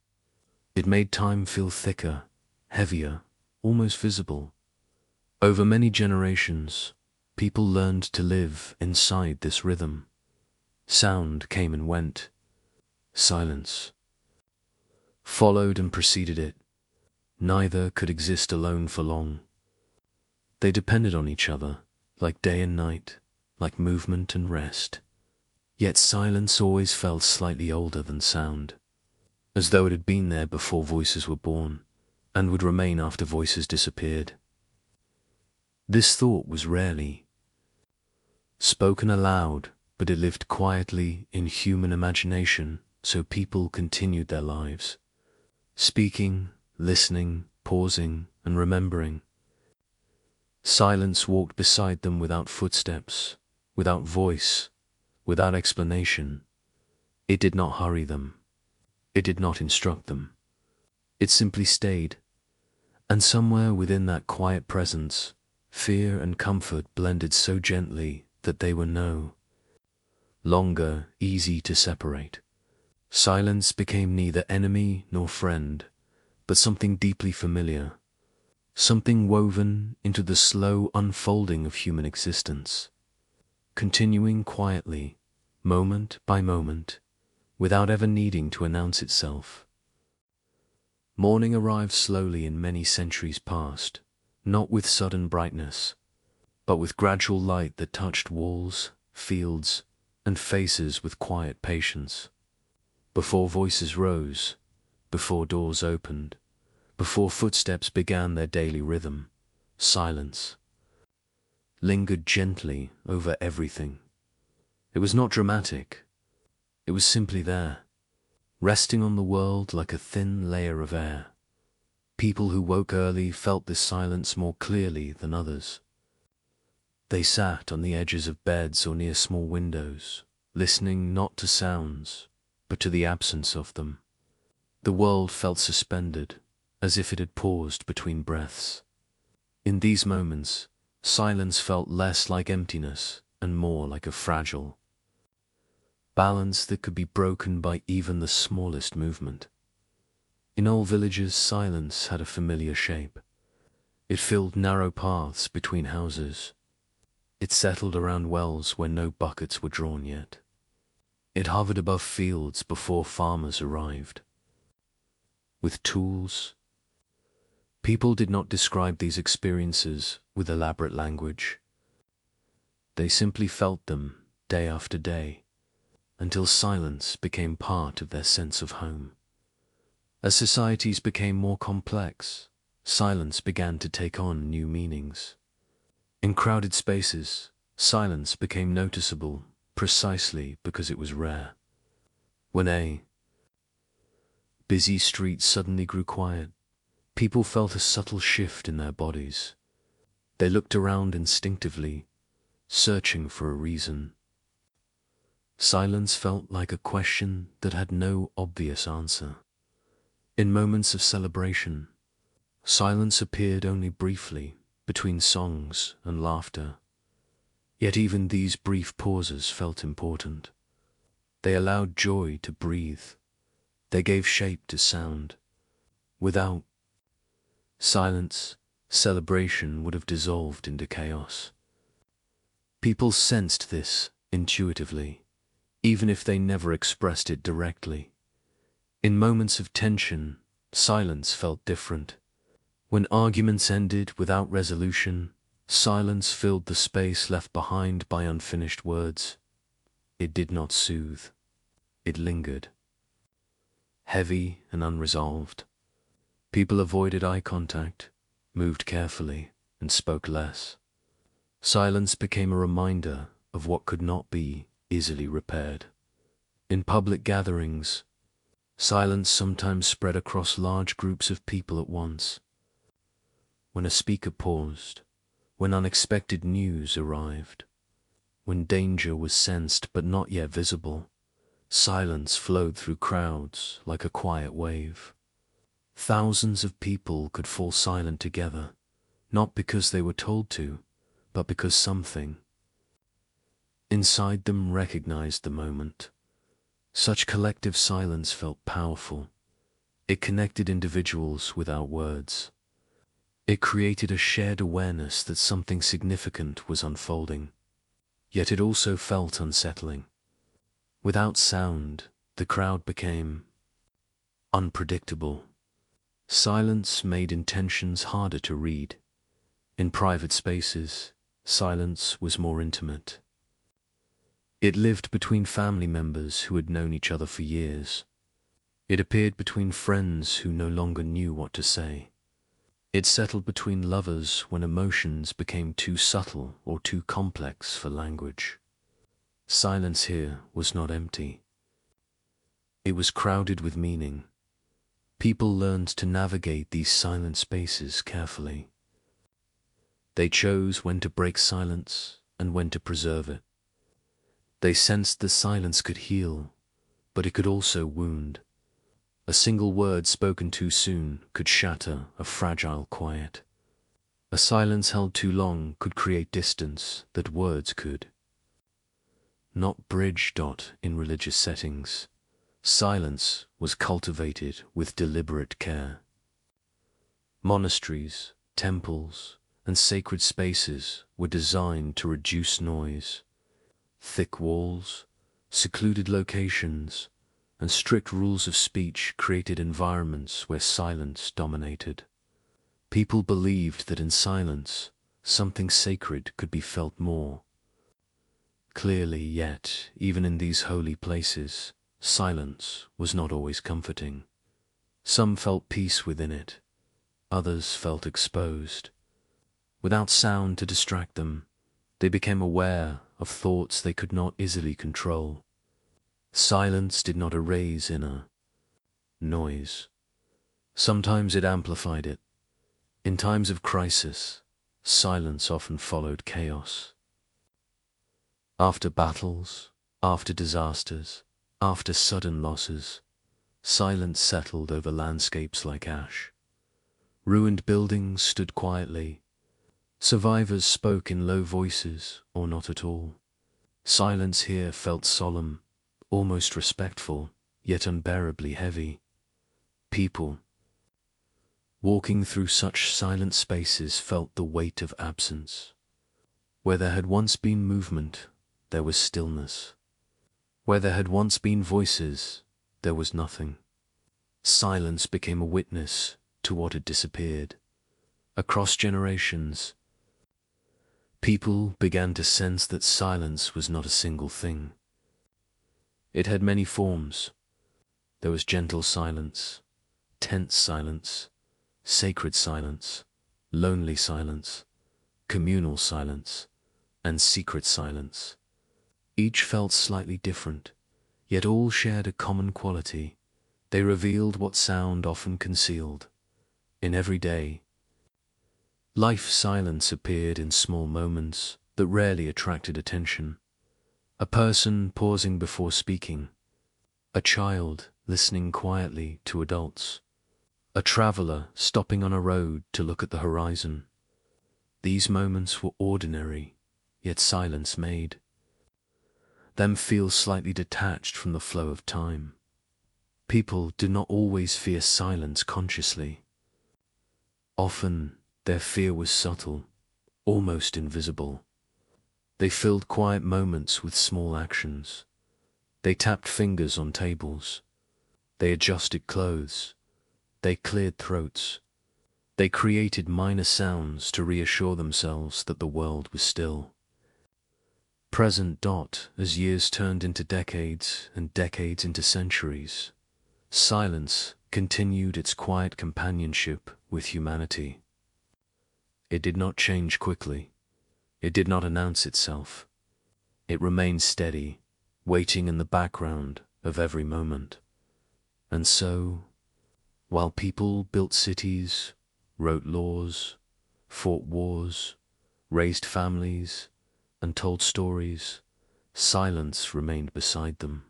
It made time feel thicker, heavier, almost visible. Over many generations, people learned to live inside this rhythm. Sound came and went. Silence followed and preceded it. Neither could exist alone for long. They depended on each other, like day and night, like movement and rest. Yet silence always felt slightly older than sound, as though it had been there before voices were born, and would remain after voices disappeared. This thought was rarely spoken aloud, but it lived quietly in human imagination, so people continued their lives, speaking, listening, pausing, and remembering. Silence walked beside them without footsteps, without voice, without explanation. It did not hurry them. It did not instruct them. It simply stayed. And somewhere within that quiet presence, fear and comfort blended so gently that they were no longer easy to separate. Silence became neither enemy nor friend, but something deeply familiar, something woven into the slow unfolding of human existence, continuing quietly, moment by moment, without ever needing to announce itself. Morning arrived slowly in many centuries past, not with sudden brightness, but with gradual light that touched walls, fields, and faces with quiet patience. Before voices rose, before doors opened, before footsteps began their daily rhythm, silence lingered gently over everything. It was not dramatic. It was simply there, resting on the world like a thin layer of air. People who woke early felt this silence more clearly than others. They sat on the edges of beds or near small windows, listening not to sounds, but to the absence of them. The world felt suspended, as if it had paused between breaths. In these moments, silence felt less like emptiness and more like a fragile balance that could be broken by even the smallest movement. In old villages, silence had a familiar shape. It filled narrow paths between houses. It settled around wells where no buckets were drawn yet. It hovered above fields before farmers arrived. With tools, people did not describe these experiences with elaborate language. They simply felt them day after day, until silence became part of their sense of home. As societies became more complex, silence began to take on new meanings. In crowded spaces, silence became noticeable precisely because it was rare. When a busy street suddenly grew quiet, people felt a subtle shift in their bodies. They looked around instinctively, searching for a reason. Silence felt like a question that had no obvious answer. In moments of celebration, silence appeared only briefly between songs and laughter. Yet even these brief pauses felt important. They allowed joy to breathe. They gave shape to sound. Without silence, celebration would have dissolved into chaos. People sensed this intuitively, even if they never expressed it directly. In moments of tension, silence felt different. When arguments ended without resolution, silence filled the space left behind by unfinished words. It did not soothe. It lingered, heavy and unresolved. People avoided eye contact, moved carefully, and spoke less. Silence became a reminder of what could not be easily repaired. In public gatherings, silence sometimes spread across large groups of people at once. When a speaker paused, when unexpected news arrived, when danger was sensed but not yet visible, silence flowed through crowds like a quiet wave. Thousands of people could fall silent together, not because they were told to, but because something inside them recognized the moment. Such collective silence felt powerful. It connected individuals without words. It created a shared awareness that something significant was unfolding. Yet it also felt unsettling. Without sound, the crowd became unpredictable. Silence made intentions harder to read. In private spaces, silence was more intimate. It lived between family members who had known each other for years. It appeared between friends who no longer knew what to say. It settled between lovers when emotions became too subtle or too complex for language. Silence here was not empty. It was crowded with meaning. People learned to navigate these silent spaces carefully. They chose when to break silence and when to preserve it. They sensed the silence could heal, but it could also wound. A single word spoken too soon could shatter a fragile quiet. A silence held too long could create distance that words could not bridge. In religious settings, silence was cultivated with deliberate care. Monasteries, temples, and sacred spaces were designed to reduce noise. Thick walls, secluded locations, and strict rules of speech created environments where silence dominated. People believed that in silence, something sacred could be felt more clearly. Yet, even in these holy places, silence was not always comforting. Some felt peace within it, others felt exposed. Without sound to distract them, they became aware of thoughts they could not easily control. Silence did not erase inner noise. Sometimes it amplified it. In times of crisis, silence often followed chaos. After battles, after disasters, after sudden losses, silence settled over landscapes like ash. Ruined buildings stood quietly. Survivors spoke in low voices or not at all. Silence here felt solemn, almost respectful, yet unbearably heavy. People walking through such silent spaces felt the weight of absence. Where there had once been movement, there was stillness. Where there had once been voices, there was nothing. Silence became a witness to what had disappeared. Across generations, people began to sense that silence was not a single thing. It had many forms. There was gentle silence, tense silence, sacred silence, lonely silence, communal silence, and secret silence. Each felt slightly different, yet all shared a common quality. They revealed what sound often concealed. In everyday life, silence appeared in small moments that rarely attracted attention. A person pausing before speaking, a child listening quietly to adults, a traveler stopping on a road to look at the horizon. These moments were ordinary, yet silence made them feel slightly detached from the flow of time. People do not always fear silence consciously. Often, their fear was subtle, almost invisible. They filled quiet moments with small actions. They tapped fingers on tables. They adjusted clothes. They cleared throats. They created minor sounds to reassure themselves that the world was still. Present. As years turned into decades and decades into centuries, silence continued its quiet companionship with humanity. It did not change quickly. It did not announce itself. It remained steady, waiting in the background of every moment. And so, while people built cities, wrote laws, fought wars, raised families, and told stories, silence remained beside them.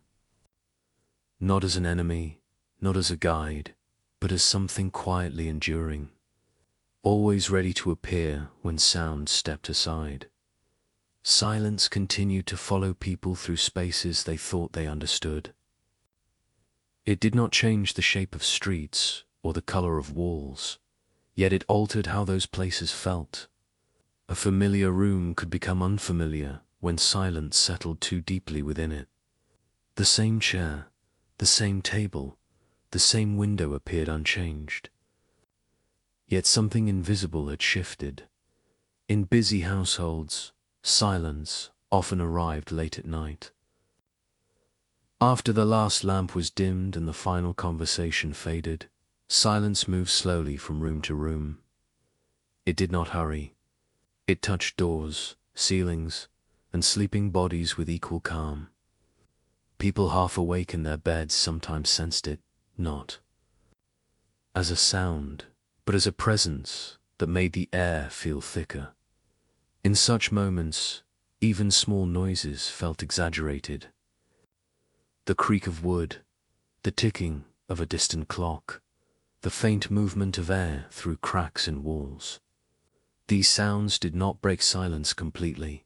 Not as an enemy, not as a guide, but as something quietly enduring, always ready to appear when sound stepped aside. Silence continued to follow people through spaces they thought they understood. It did not change the shape of streets or the color of walls, yet it altered how those places felt. A familiar room could become unfamiliar when silence settled too deeply within it. The same chair, the same table, the same window appeared unchanged. Yet something invisible had shifted. In busy households, silence often arrived late at night. After the last lamp was dimmed and the final conversation faded, silence moved slowly from room to room. It did not hurry. It touched doors, ceilings, and sleeping bodies with equal calm. People half awake in their beds sometimes sensed it, not as a sound, but as a presence that made the air feel thicker. In such moments, even small noises felt exaggerated. The creak of wood, the ticking of a distant clock, the faint movement of air through cracks in walls. These sounds did not break silence completely.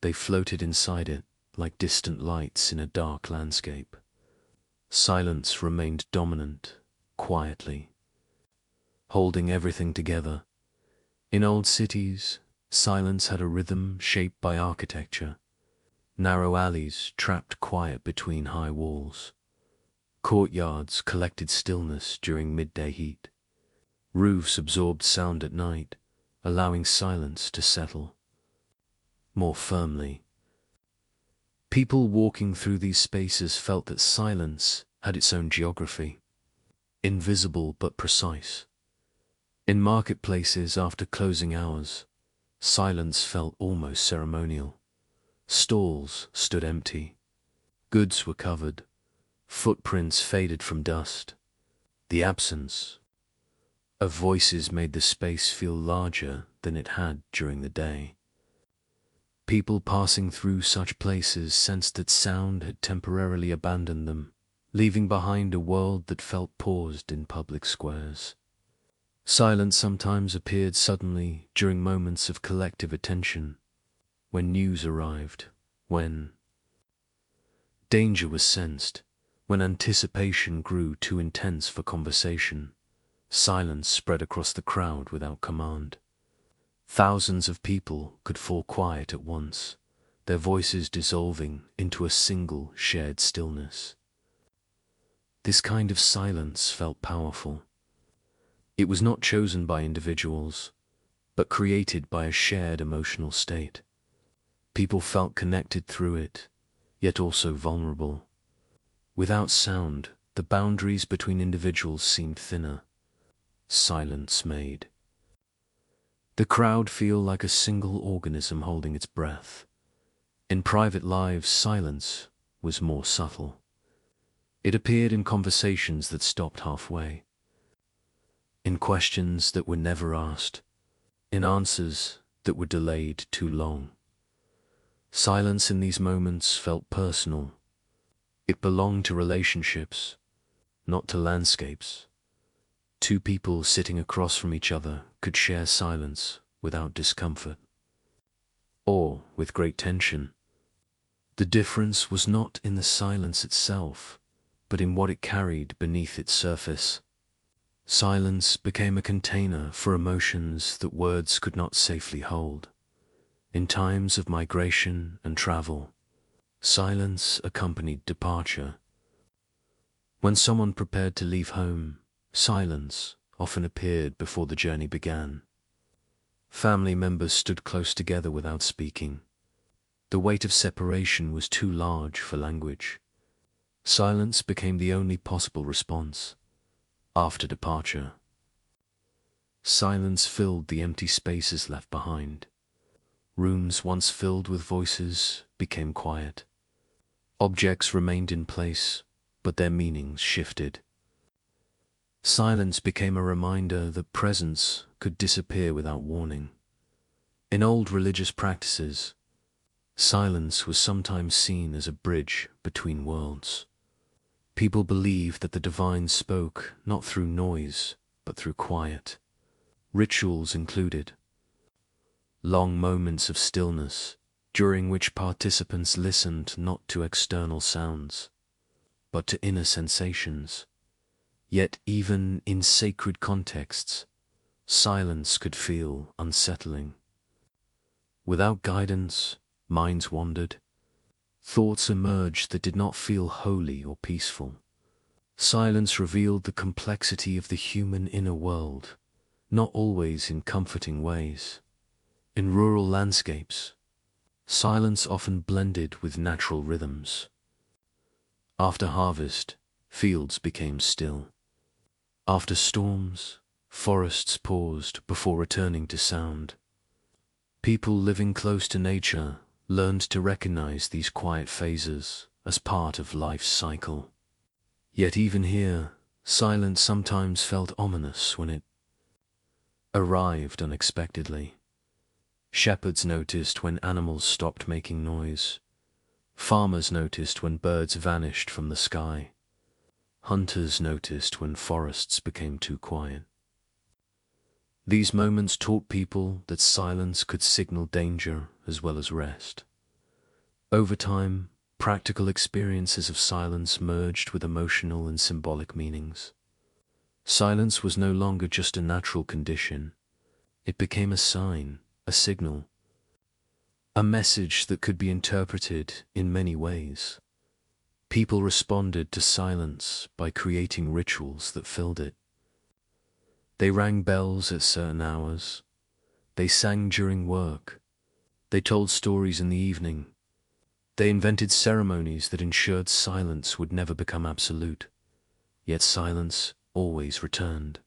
They floated inside it like distant lights in a dark landscape. Silence remained dominant, quietly, holding everything together. In old cities, silence had a rhythm shaped by architecture. Narrow alleys trapped quiet between high walls. Courtyards collected stillness during midday heat. Roofs absorbed sound at night, allowing silence to settle more firmly. People walking through these spaces felt that silence had its own geography, invisible but precise. In marketplaces after closing hours, silence felt almost ceremonial. Stalls stood empty. Goods were covered. Footprints faded from dust. The absence of voices made the space feel larger than it had during the day. People passing through such places sensed that sound had temporarily abandoned them, leaving behind a world that felt paused in public squares. Silence sometimes appeared suddenly during moments of collective attention, when news arrived, when danger was sensed, when anticipation grew too intense for conversation. Silence spread across the crowd without command. Thousands of people could fall quiet at once, their voices dissolving into a single shared stillness. This kind of silence felt powerful. It was not chosen by individuals, but created by a shared emotional state. People felt connected through it, yet also vulnerable. Without sound, the boundaries between individuals seemed thinner. Silence made the crowd feel like a single organism holding its breath. In private lives, silence was more subtle. It appeared in conversations that stopped halfway, in questions that were never asked, in answers that were delayed too long. Silence in these moments felt personal. It belonged to relationships, not to landscapes. Two people sitting across from each other could share silence without discomfort, or with great tension. The difference was not in the silence itself, but in what it carried beneath its surface. Silence became a container for emotions that words could not safely hold. In times of migration and travel, silence accompanied departure. When someone prepared to leave home, silence often appeared before the journey began. Family members stood close together without speaking. The weight of separation was too large for language. Silence became the only possible response. After departure, silence filled the empty spaces left behind. Rooms once filled with voices became quiet. Objects remained in place, but their meanings shifted. Silence became a reminder that presence could disappear without warning. In old religious practices, silence was sometimes seen as a bridge between worlds. People believed that the divine spoke not through noise, but through quiet. Rituals included long moments of stillness, during which participants listened not to external sounds, but to inner sensations. Yet even in sacred contexts, silence could feel unsettling. Without guidance, minds wandered. Thoughts emerged that did not feel holy or peaceful. Silence revealed the complexity of the human inner world, not always in comforting ways. In rural landscapes, silence often blended with natural rhythms. After harvest, fields became still. After storms, forests paused before returning to sound. People living close to nature learned to recognize these quiet phases as part of life's cycle. Yet even here, silence sometimes felt ominous when it arrived unexpectedly. Shepherds noticed when animals stopped making noise. Farmers noticed when birds vanished from the sky. Hunters noticed when forests became too quiet. These moments taught people that silence could signal danger as well as rest. Over time, practical experiences of silence merged with emotional and symbolic meanings. Silence was no longer just a natural condition. It became a sign, a signal, a message that could be interpreted in many ways. People responded to silence by creating rituals that filled it. They rang bells at certain hours. They sang during work. They told stories in the evening. They invented ceremonies that ensured silence would never become absolute. Yet silence always returned.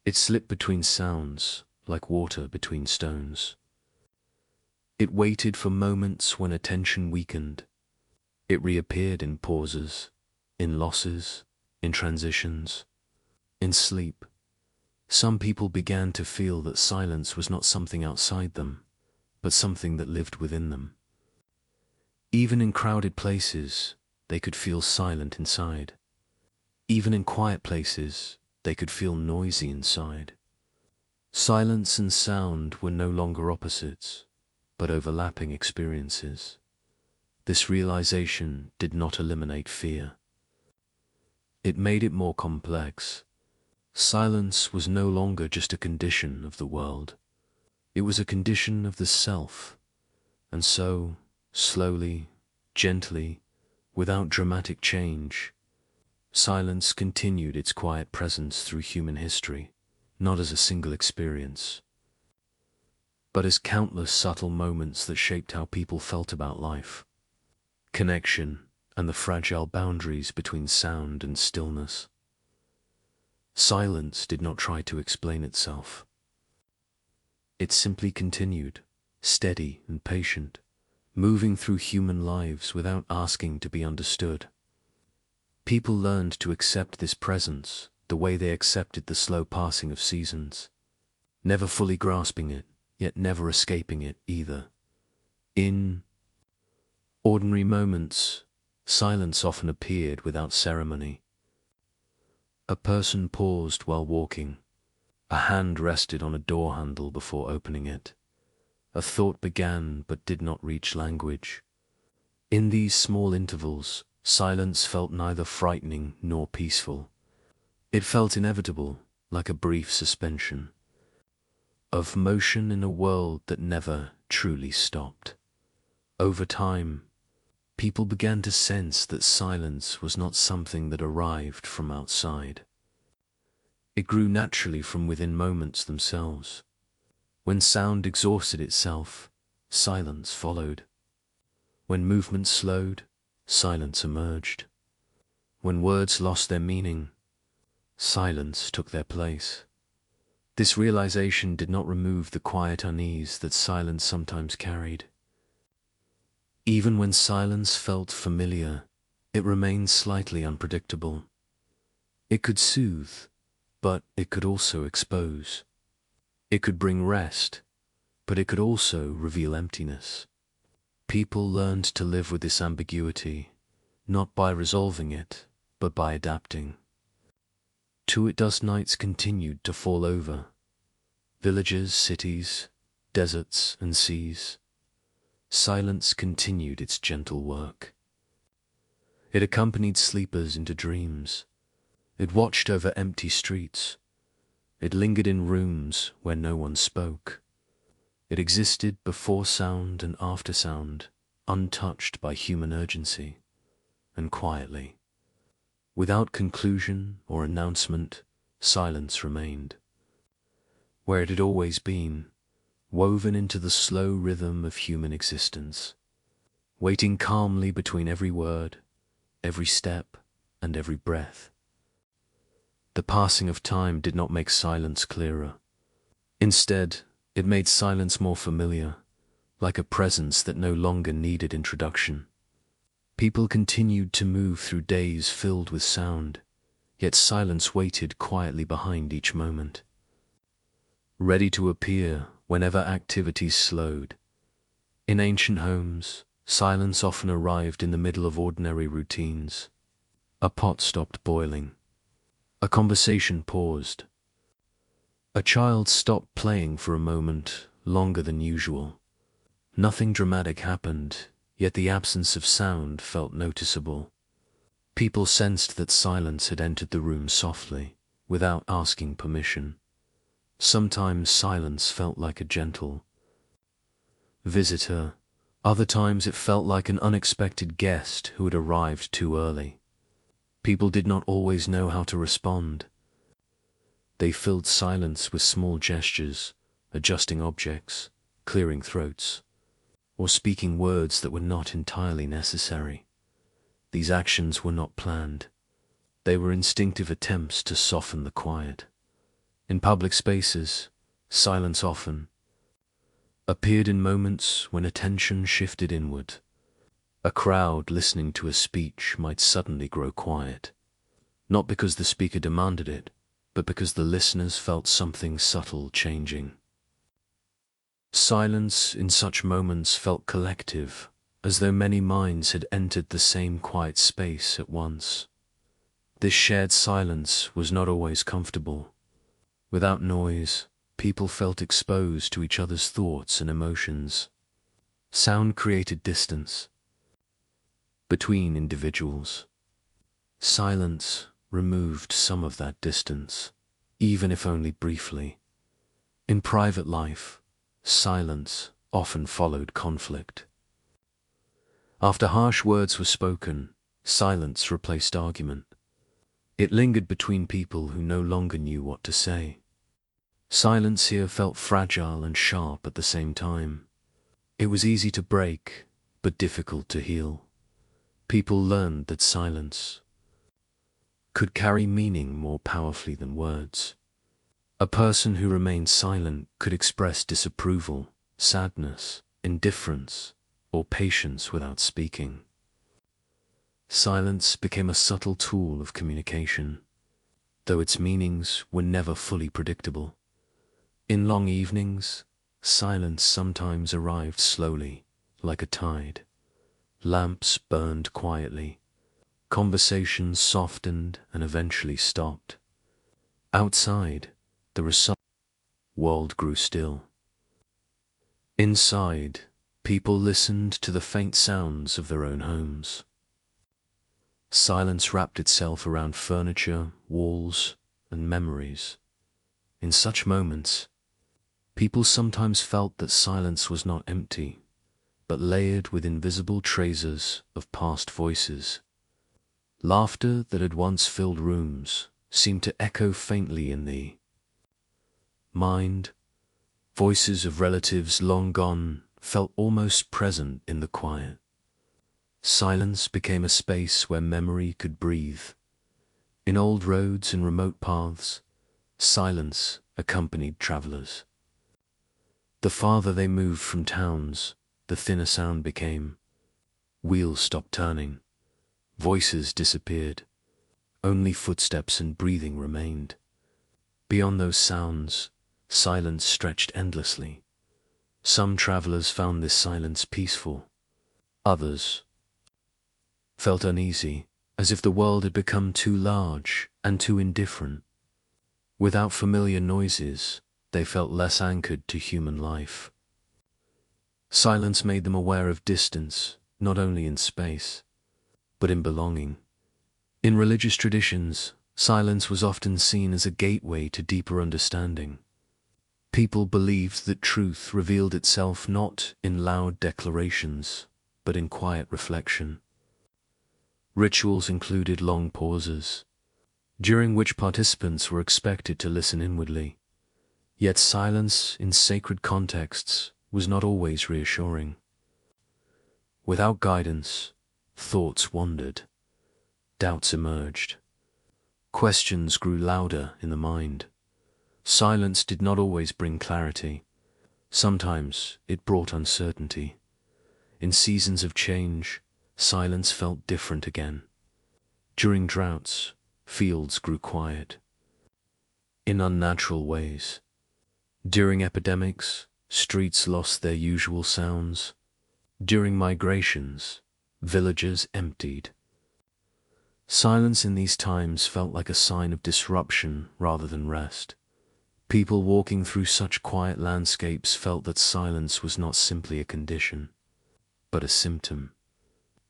It slipped between sounds, like water between stones. It waited for moments when attention weakened. It reappeared in pauses, in losses, in transitions, in sleep. Some people began to feel that silence was not something outside them, but something that lived within them. Even in crowded places, they could feel silent inside. Even in quiet places, they could feel noisy inside. Silence and sound were no longer opposites, but overlapping experiences. This realization did not eliminate fear. It made it more complex. Silence was no longer just a condition of the world. It was a condition of the self, and so Slowly, gently, without dramatic change, silence continued its quiet presence through human history, not as a single experience, but as countless subtle moments that shaped how people felt about life, connection, and the fragile boundaries between sound and stillness. Silence did not try to explain itself. It simply continued, steady and patient, moving through human lives without asking to be understood. People learned to accept this presence the way they accepted the slow passing of seasons, never fully grasping it, yet never escaping it either. In ordinary moments, silence often appeared without ceremony. A person paused while walking. A hand rested on a door handle before opening it. A thought began but did not reach language. In these small intervals, silence felt neither frightening nor peaceful. It felt inevitable, like a brief suspension of motion in a world that never truly stopped. Over time, people began to sense that silence was not something that arrived from outside. It grew naturally from within moments themselves. When sound exhausted itself, silence followed. When movement slowed, silence emerged. When words lost their meaning, silence took their place. This realization did not remove the quiet unease that silence sometimes carried. Even when silence felt familiar, it remained slightly unpredictable. It could soothe, but it could also expose. It could bring rest, but it could also reveal emptiness. People learned to live with this ambiguity, not by resolving it, but by adapting. To it dust nights continued to fall over. Villages, cities, deserts, and seas. Silence continued its gentle work. It accompanied sleepers into dreams. It watched over empty streets. It lingered in rooms where no one spoke. It existed before sound and after sound, untouched by human urgency, and quietly. Without conclusion or announcement, silence remained. Where it had always been, woven into the slow rhythm of human existence, waiting calmly between every word, every step, and every breath. The passing of time did not make silence clearer. Instead, it made silence more familiar, like a presence that no longer needed introduction. People continued to move through days filled with sound, yet silence waited quietly behind each moment, ready to appear whenever activities slowed. In ancient homes, silence often arrived in the middle of ordinary routines. A pot stopped boiling. A conversation paused. A child stopped playing for a moment longer than usual. Nothing dramatic happened, yet the absence of sound felt noticeable. People sensed that silence had entered the room softly, without asking permission. Sometimes silence felt like a gentle visitor. Other times it felt like an unexpected guest who had arrived too early. People did not always know how to respond. They filled silence with small gestures, adjusting objects, clearing throats, or speaking words that were not entirely necessary. These actions were not planned. They were instinctive attempts to soften the quiet. In public spaces, silence often appeared in moments when attention shifted inward. A crowd listening to a speech might suddenly grow quiet, not because the speaker demanded it, but because the listeners felt something subtle changing. Silence in such moments felt collective, as though many minds had entered the same quiet space at once. This shared silence was not always comfortable. Without noise, people felt exposed to each other's thoughts and emotions. Sound created distance between individuals. Silence removed some of that distance, even if only briefly. In private life, silence often followed conflict. After harsh words were spoken, silence replaced argument. It lingered between people who no longer knew what to say. Silence here felt fragile and sharp at the same time. It was easy to break, but difficult to heal. People learned that silence could carry meaning more powerfully than words. A person who remained silent could express disapproval, sadness, indifference, or patience without speaking. Silence became a subtle tool of communication, though its meanings were never fully predictable. In long evenings, silence sometimes arrived slowly, like a tide. Lamps burned quietly. Conversations softened and eventually stopped. Outside, the world grew still. Inside, people listened to the faint sounds of their own homes. Silence wrapped itself around furniture, walls, and memories. In such moments, people sometimes felt that silence was not empty, but layered with invisible traces of past voices. Laughter that had once filled rooms seemed to echo faintly in the mind. Voices of relatives long gone felt almost present in the quiet. Silence became a space where memory could breathe. In old roads and remote paths, silence accompanied travelers. The farther they moved from towns, the thinner sound became. Wheels stopped turning. Voices disappeared. Only footsteps and breathing remained. Beyond those sounds, silence stretched endlessly. Some travelers found this silence peaceful. Others felt uneasy, as if the world had become too large and too indifferent. Without familiar noises, they felt less anchored to human life. Silence made them aware of distance, not only in space, but in belonging. In religious traditions, silence was often seen as a gateway to deeper understanding. People believed that truth revealed itself not in loud declarations, but in quiet reflection. Rituals included long pauses, during which participants were expected to listen inwardly. Yet silence in sacred contexts was not always reassuring. Without guidance, thoughts wandered. Doubts emerged. Questions grew louder in the mind. Silence did not always bring clarity. Sometimes it brought uncertainty. In seasons of change, silence felt different again. During droughts, fields grew quiet in unnatural ways. During epidemics, streets lost their usual sounds. During migrations, villages emptied. Silence in these times felt like a sign of disruption rather than rest. People walking through such quiet landscapes felt that silence was not simply a condition, but a symptom.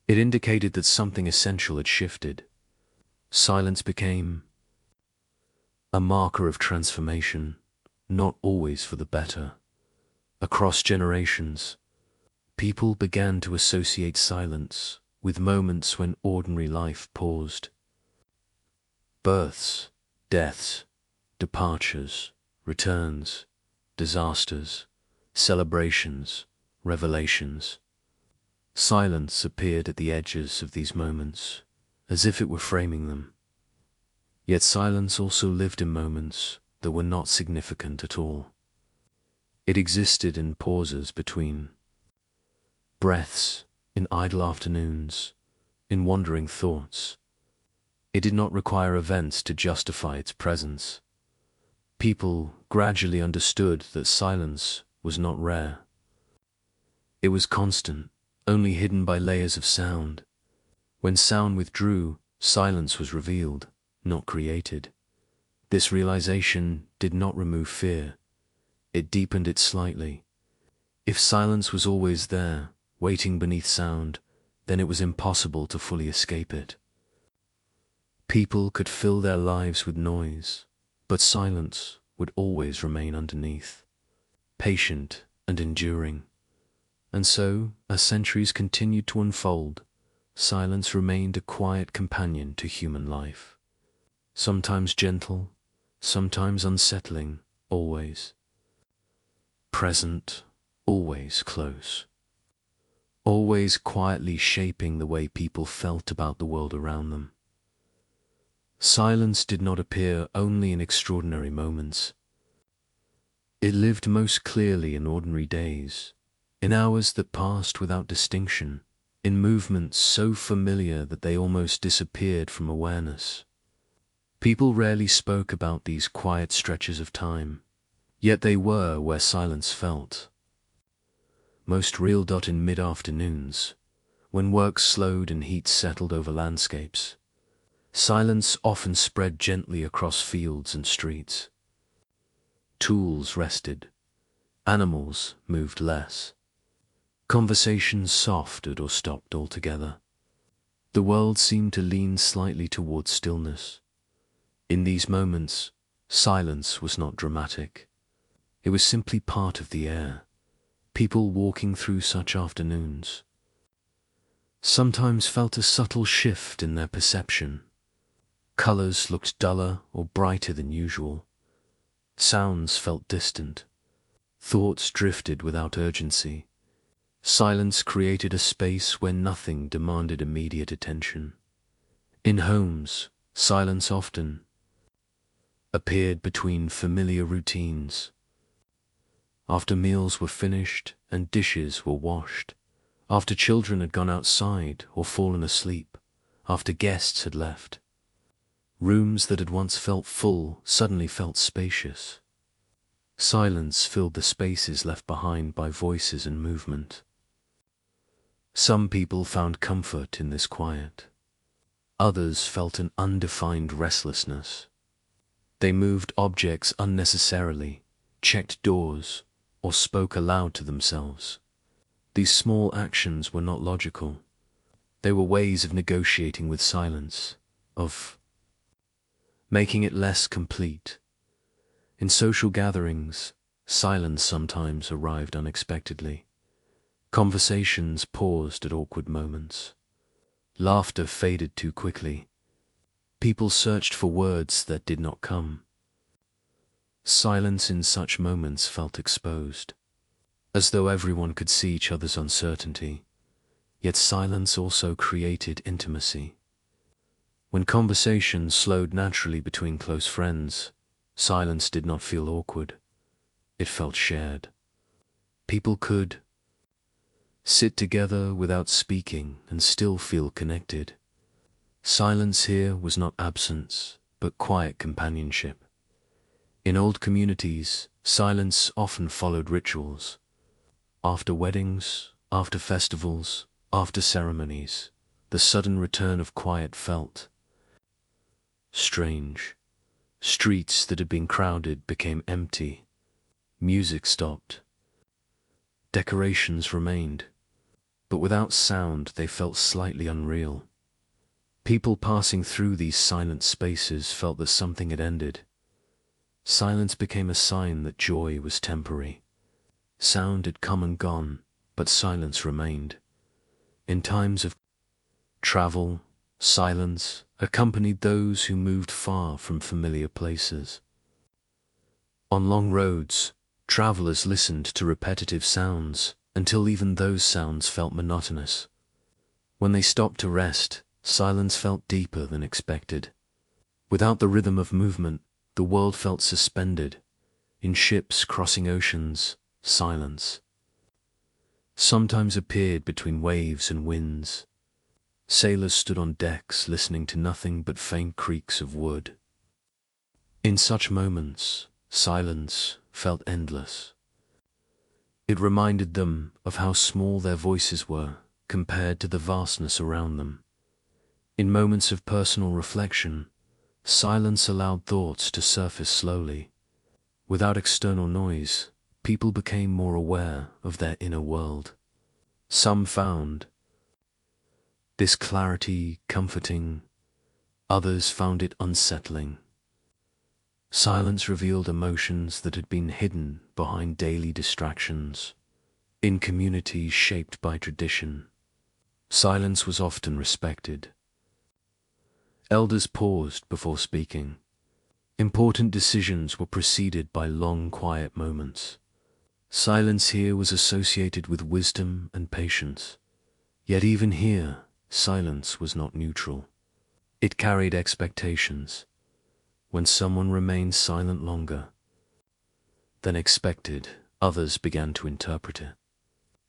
It indicated that something essential had shifted. Silence became a marker of transformation, not always for the better. Across generations, people began to associate silence with moments when ordinary life paused. Births, deaths, departures, returns, disasters, celebrations, revelations. Silence appeared at the edges of these moments, as if it were framing them. Yet silence also lived in moments that were not significant at all. It existed in pauses between breaths, in idle afternoons, in wandering thoughts. It did not require events to justify its presence. People gradually understood that silence was not rare. It was constant, only hidden by layers of sound. When sound withdrew, silence was revealed, not created. This realization did not remove fear. It deepened it slightly. If silence was always there, waiting beneath sound, then it was impossible to fully escape it. People could fill their lives with noise, but silence would always remain underneath, patient and enduring. And so, as centuries continued to unfold, silence remained a quiet companion to human life. Sometimes gentle, sometimes unsettling, always present, always close, always quietly shaping the way people felt about the world around them. Silence did not appear only in extraordinary moments. It lived most clearly in ordinary days, in hours that passed without distinction, in movements so familiar that they almost disappeared from awareness. People rarely spoke about these quiet stretches of time, yet they were where silence felt most real. In mid-afternoons, when work slowed and heat settled over landscapes, silence often spread gently across fields and streets. Tools rested, animals moved less, conversations softened or stopped altogether. The world seemed to lean slightly towards stillness. In these moments, silence was not dramatic. It was simply part of the air. People walking through such afternoons sometimes felt a subtle shift in their perception. Colors looked duller or brighter than usual. Sounds felt distant. Thoughts drifted without urgency. Silence created a space where nothing demanded immediate attention. In homes, silence often appeared between familiar routines. After meals were finished and dishes were washed, after children had gone outside or fallen asleep, after guests had left, rooms that had once felt full suddenly felt spacious. Silence filled the spaces left behind by voices and movement. Some people found comfort in this quiet. Others felt an undefined restlessness. They moved objects unnecessarily, checked doors, or spoke aloud to themselves. These small actions were not logical. They were ways of negotiating with silence, of making it less complete. In social gatherings, silence sometimes arrived unexpectedly. Conversations paused at awkward moments. Laughter faded too quickly. People searched for words that did not come. Silence in such moments felt exposed, as though everyone could see each other's uncertainty. Yet silence also created intimacy. When conversation slowed naturally between close friends, silence did not feel awkward. It felt shared. People could sit together without speaking and still feel connected. Silence here was not absence, but quiet companionship. In old communities, silence often followed rituals. After weddings, after festivals, after ceremonies, the sudden return of quiet felt strange. Streets that had been crowded became empty. Music stopped. Decorations remained, but without sound they felt slightly unreal. People passing through these silent spaces felt that something had ended. Silence became a sign that joy was temporary. Sound had come and gone, but silence remained. In times of travel, silence accompanied those who moved far from familiar places. On long roads, travelers listened to repetitive sounds until even those sounds felt monotonous. When they stopped to rest, silence felt deeper than expected. Without the rhythm of movement, the world felt suspended. In ships crossing oceans, silence sometimes appeared between waves and winds. Sailors stood on decks listening to nothing but faint creaks of wood. In such moments, silence felt endless. It reminded them of how small their voices were compared to the vastness around them. In moments of personal reflection, silence allowed thoughts to surface slowly. Without external noise, people became more aware of their inner world. Some found this clarity comforting, others found it unsettling. Silence revealed emotions that had been hidden behind daily distractions. In communities shaped by tradition, silence was often respected. Elders paused before speaking. Important decisions were preceded by long, quiet moments. Silence here was associated with wisdom and patience. Yet even here, silence was not neutral. It carried expectations. When someone remained silent longer than expected, others began to interpret it.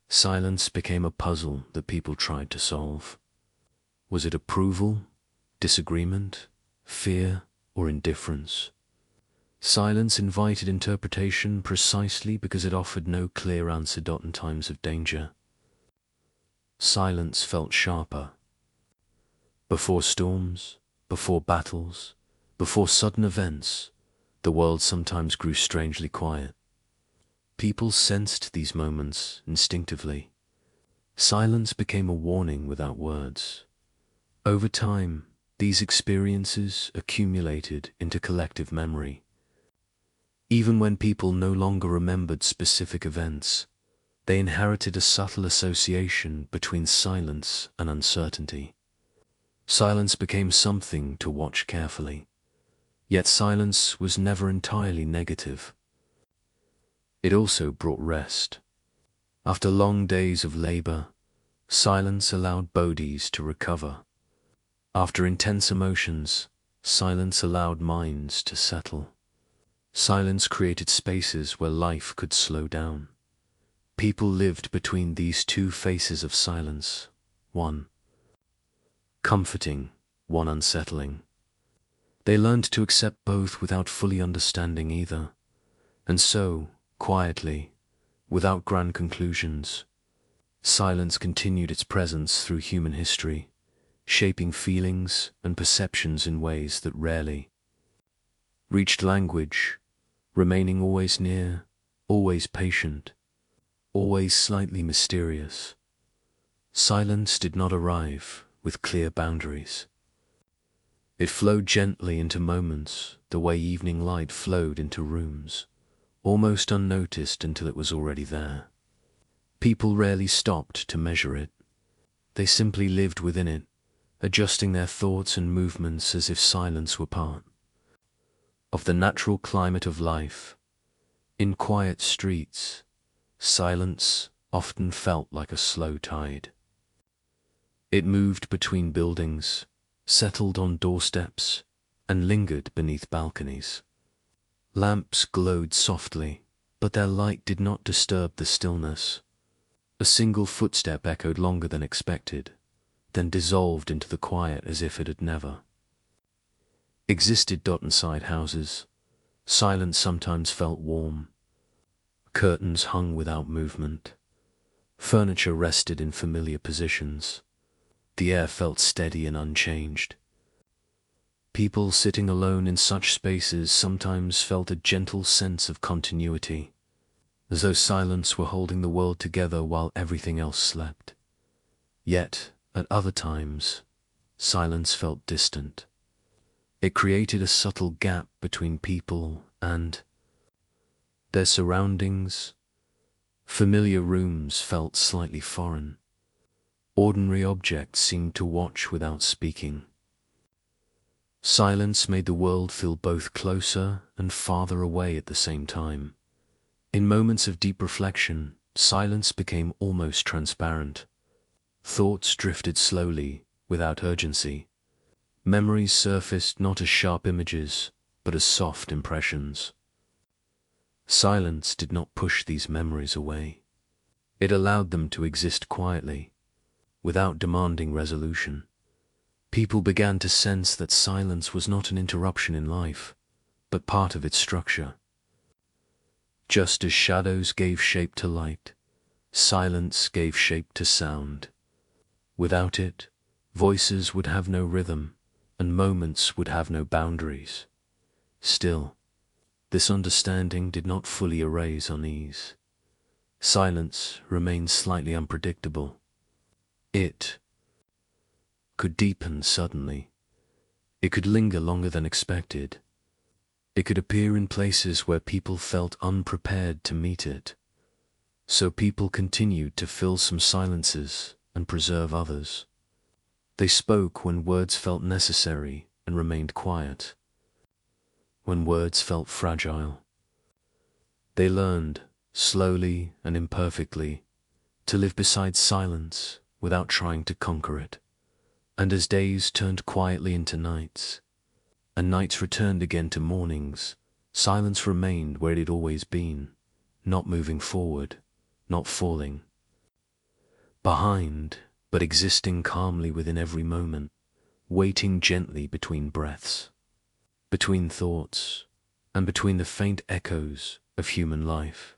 Silence became a puzzle that people tried to solve. Was it approval, disagreement, fear, or indifference? Silence invited interpretation precisely because it offered no clear answer. In times of danger, silence felt sharper. Before storms, before battles, before sudden events, the world sometimes grew strangely quiet. People sensed these moments instinctively. Silence became a warning without words. Over time, these experiences accumulated into collective memory. Even when people no longer remembered specific events, they inherited a subtle association between silence and uncertainty. Silence became something to watch carefully. Yet silence was never entirely negative. It also brought rest. After long days of labor, silence allowed bodies to recover. After intense emotions, silence allowed minds to settle. Silence created spaces where life could slow down. People lived between these two faces of silence, one comforting, one unsettling. They learned to accept both without fully understanding either. And so, quietly, without grand conclusions, silence continued its presence through human history, shaping feelings and perceptions in ways that rarely reached language, remaining always near, always patient, always slightly mysterious. Silence did not arrive with clear boundaries. It flowed gently into moments, the way evening light flowed into rooms, almost unnoticed until it was already there. People rarely stopped to measure it. They simply lived within it, adjusting their thoughts and movements as if silence were part of the natural climate of life. In quiet streets, silence often felt like a slow tide. It moved between buildings, settled on doorsteps, and lingered beneath balconies. Lamps glowed softly, but their light did not disturb the stillness. A single footstep echoed longer than expected, then dissolved into the quiet as if it had never existed. Inside houses, silence sometimes felt warm. Curtains hung without movement. Furniture rested in familiar positions. The air felt steady and unchanged. People sitting alone in such spaces sometimes felt a gentle sense of continuity, as though silence were holding the world together while everything else slept. Yet, at other times, silence felt distant. It created a subtle gap between people and their surroundings. Familiar rooms felt slightly foreign. Ordinary objects seemed to watch without speaking. Silence made the world feel both closer and farther away at the same time. In moments of deep reflection, silence became almost transparent. Thoughts drifted slowly, without urgency. Memories surfaced not as sharp images, but as soft impressions. Silence did not push these memories away. It allowed them to exist quietly, without demanding resolution. People began to sense that silence was not an interruption in life, but part of its structure. Just as shadows gave shape to light, silence gave shape to sound. Without it, voices would have no rhythm, and moments would have no boundaries. Still, this understanding did not fully erase unease. Silence remained slightly unpredictable. It could deepen suddenly. It could linger longer than expected. It could appear in places where people felt unprepared to meet it. So people continued to fill some silences and preserve others. They spoke when words felt necessary and remained quiet. When words felt fragile, they learned, slowly and imperfectly, to live beside silence without trying to conquer it. And as days turned quietly into nights, and nights returned again to mornings, silence remained where it had always been, not moving forward, not falling behind, but existing calmly within every moment, waiting gently between breaths, between thoughts, and between the faint echoes of human life.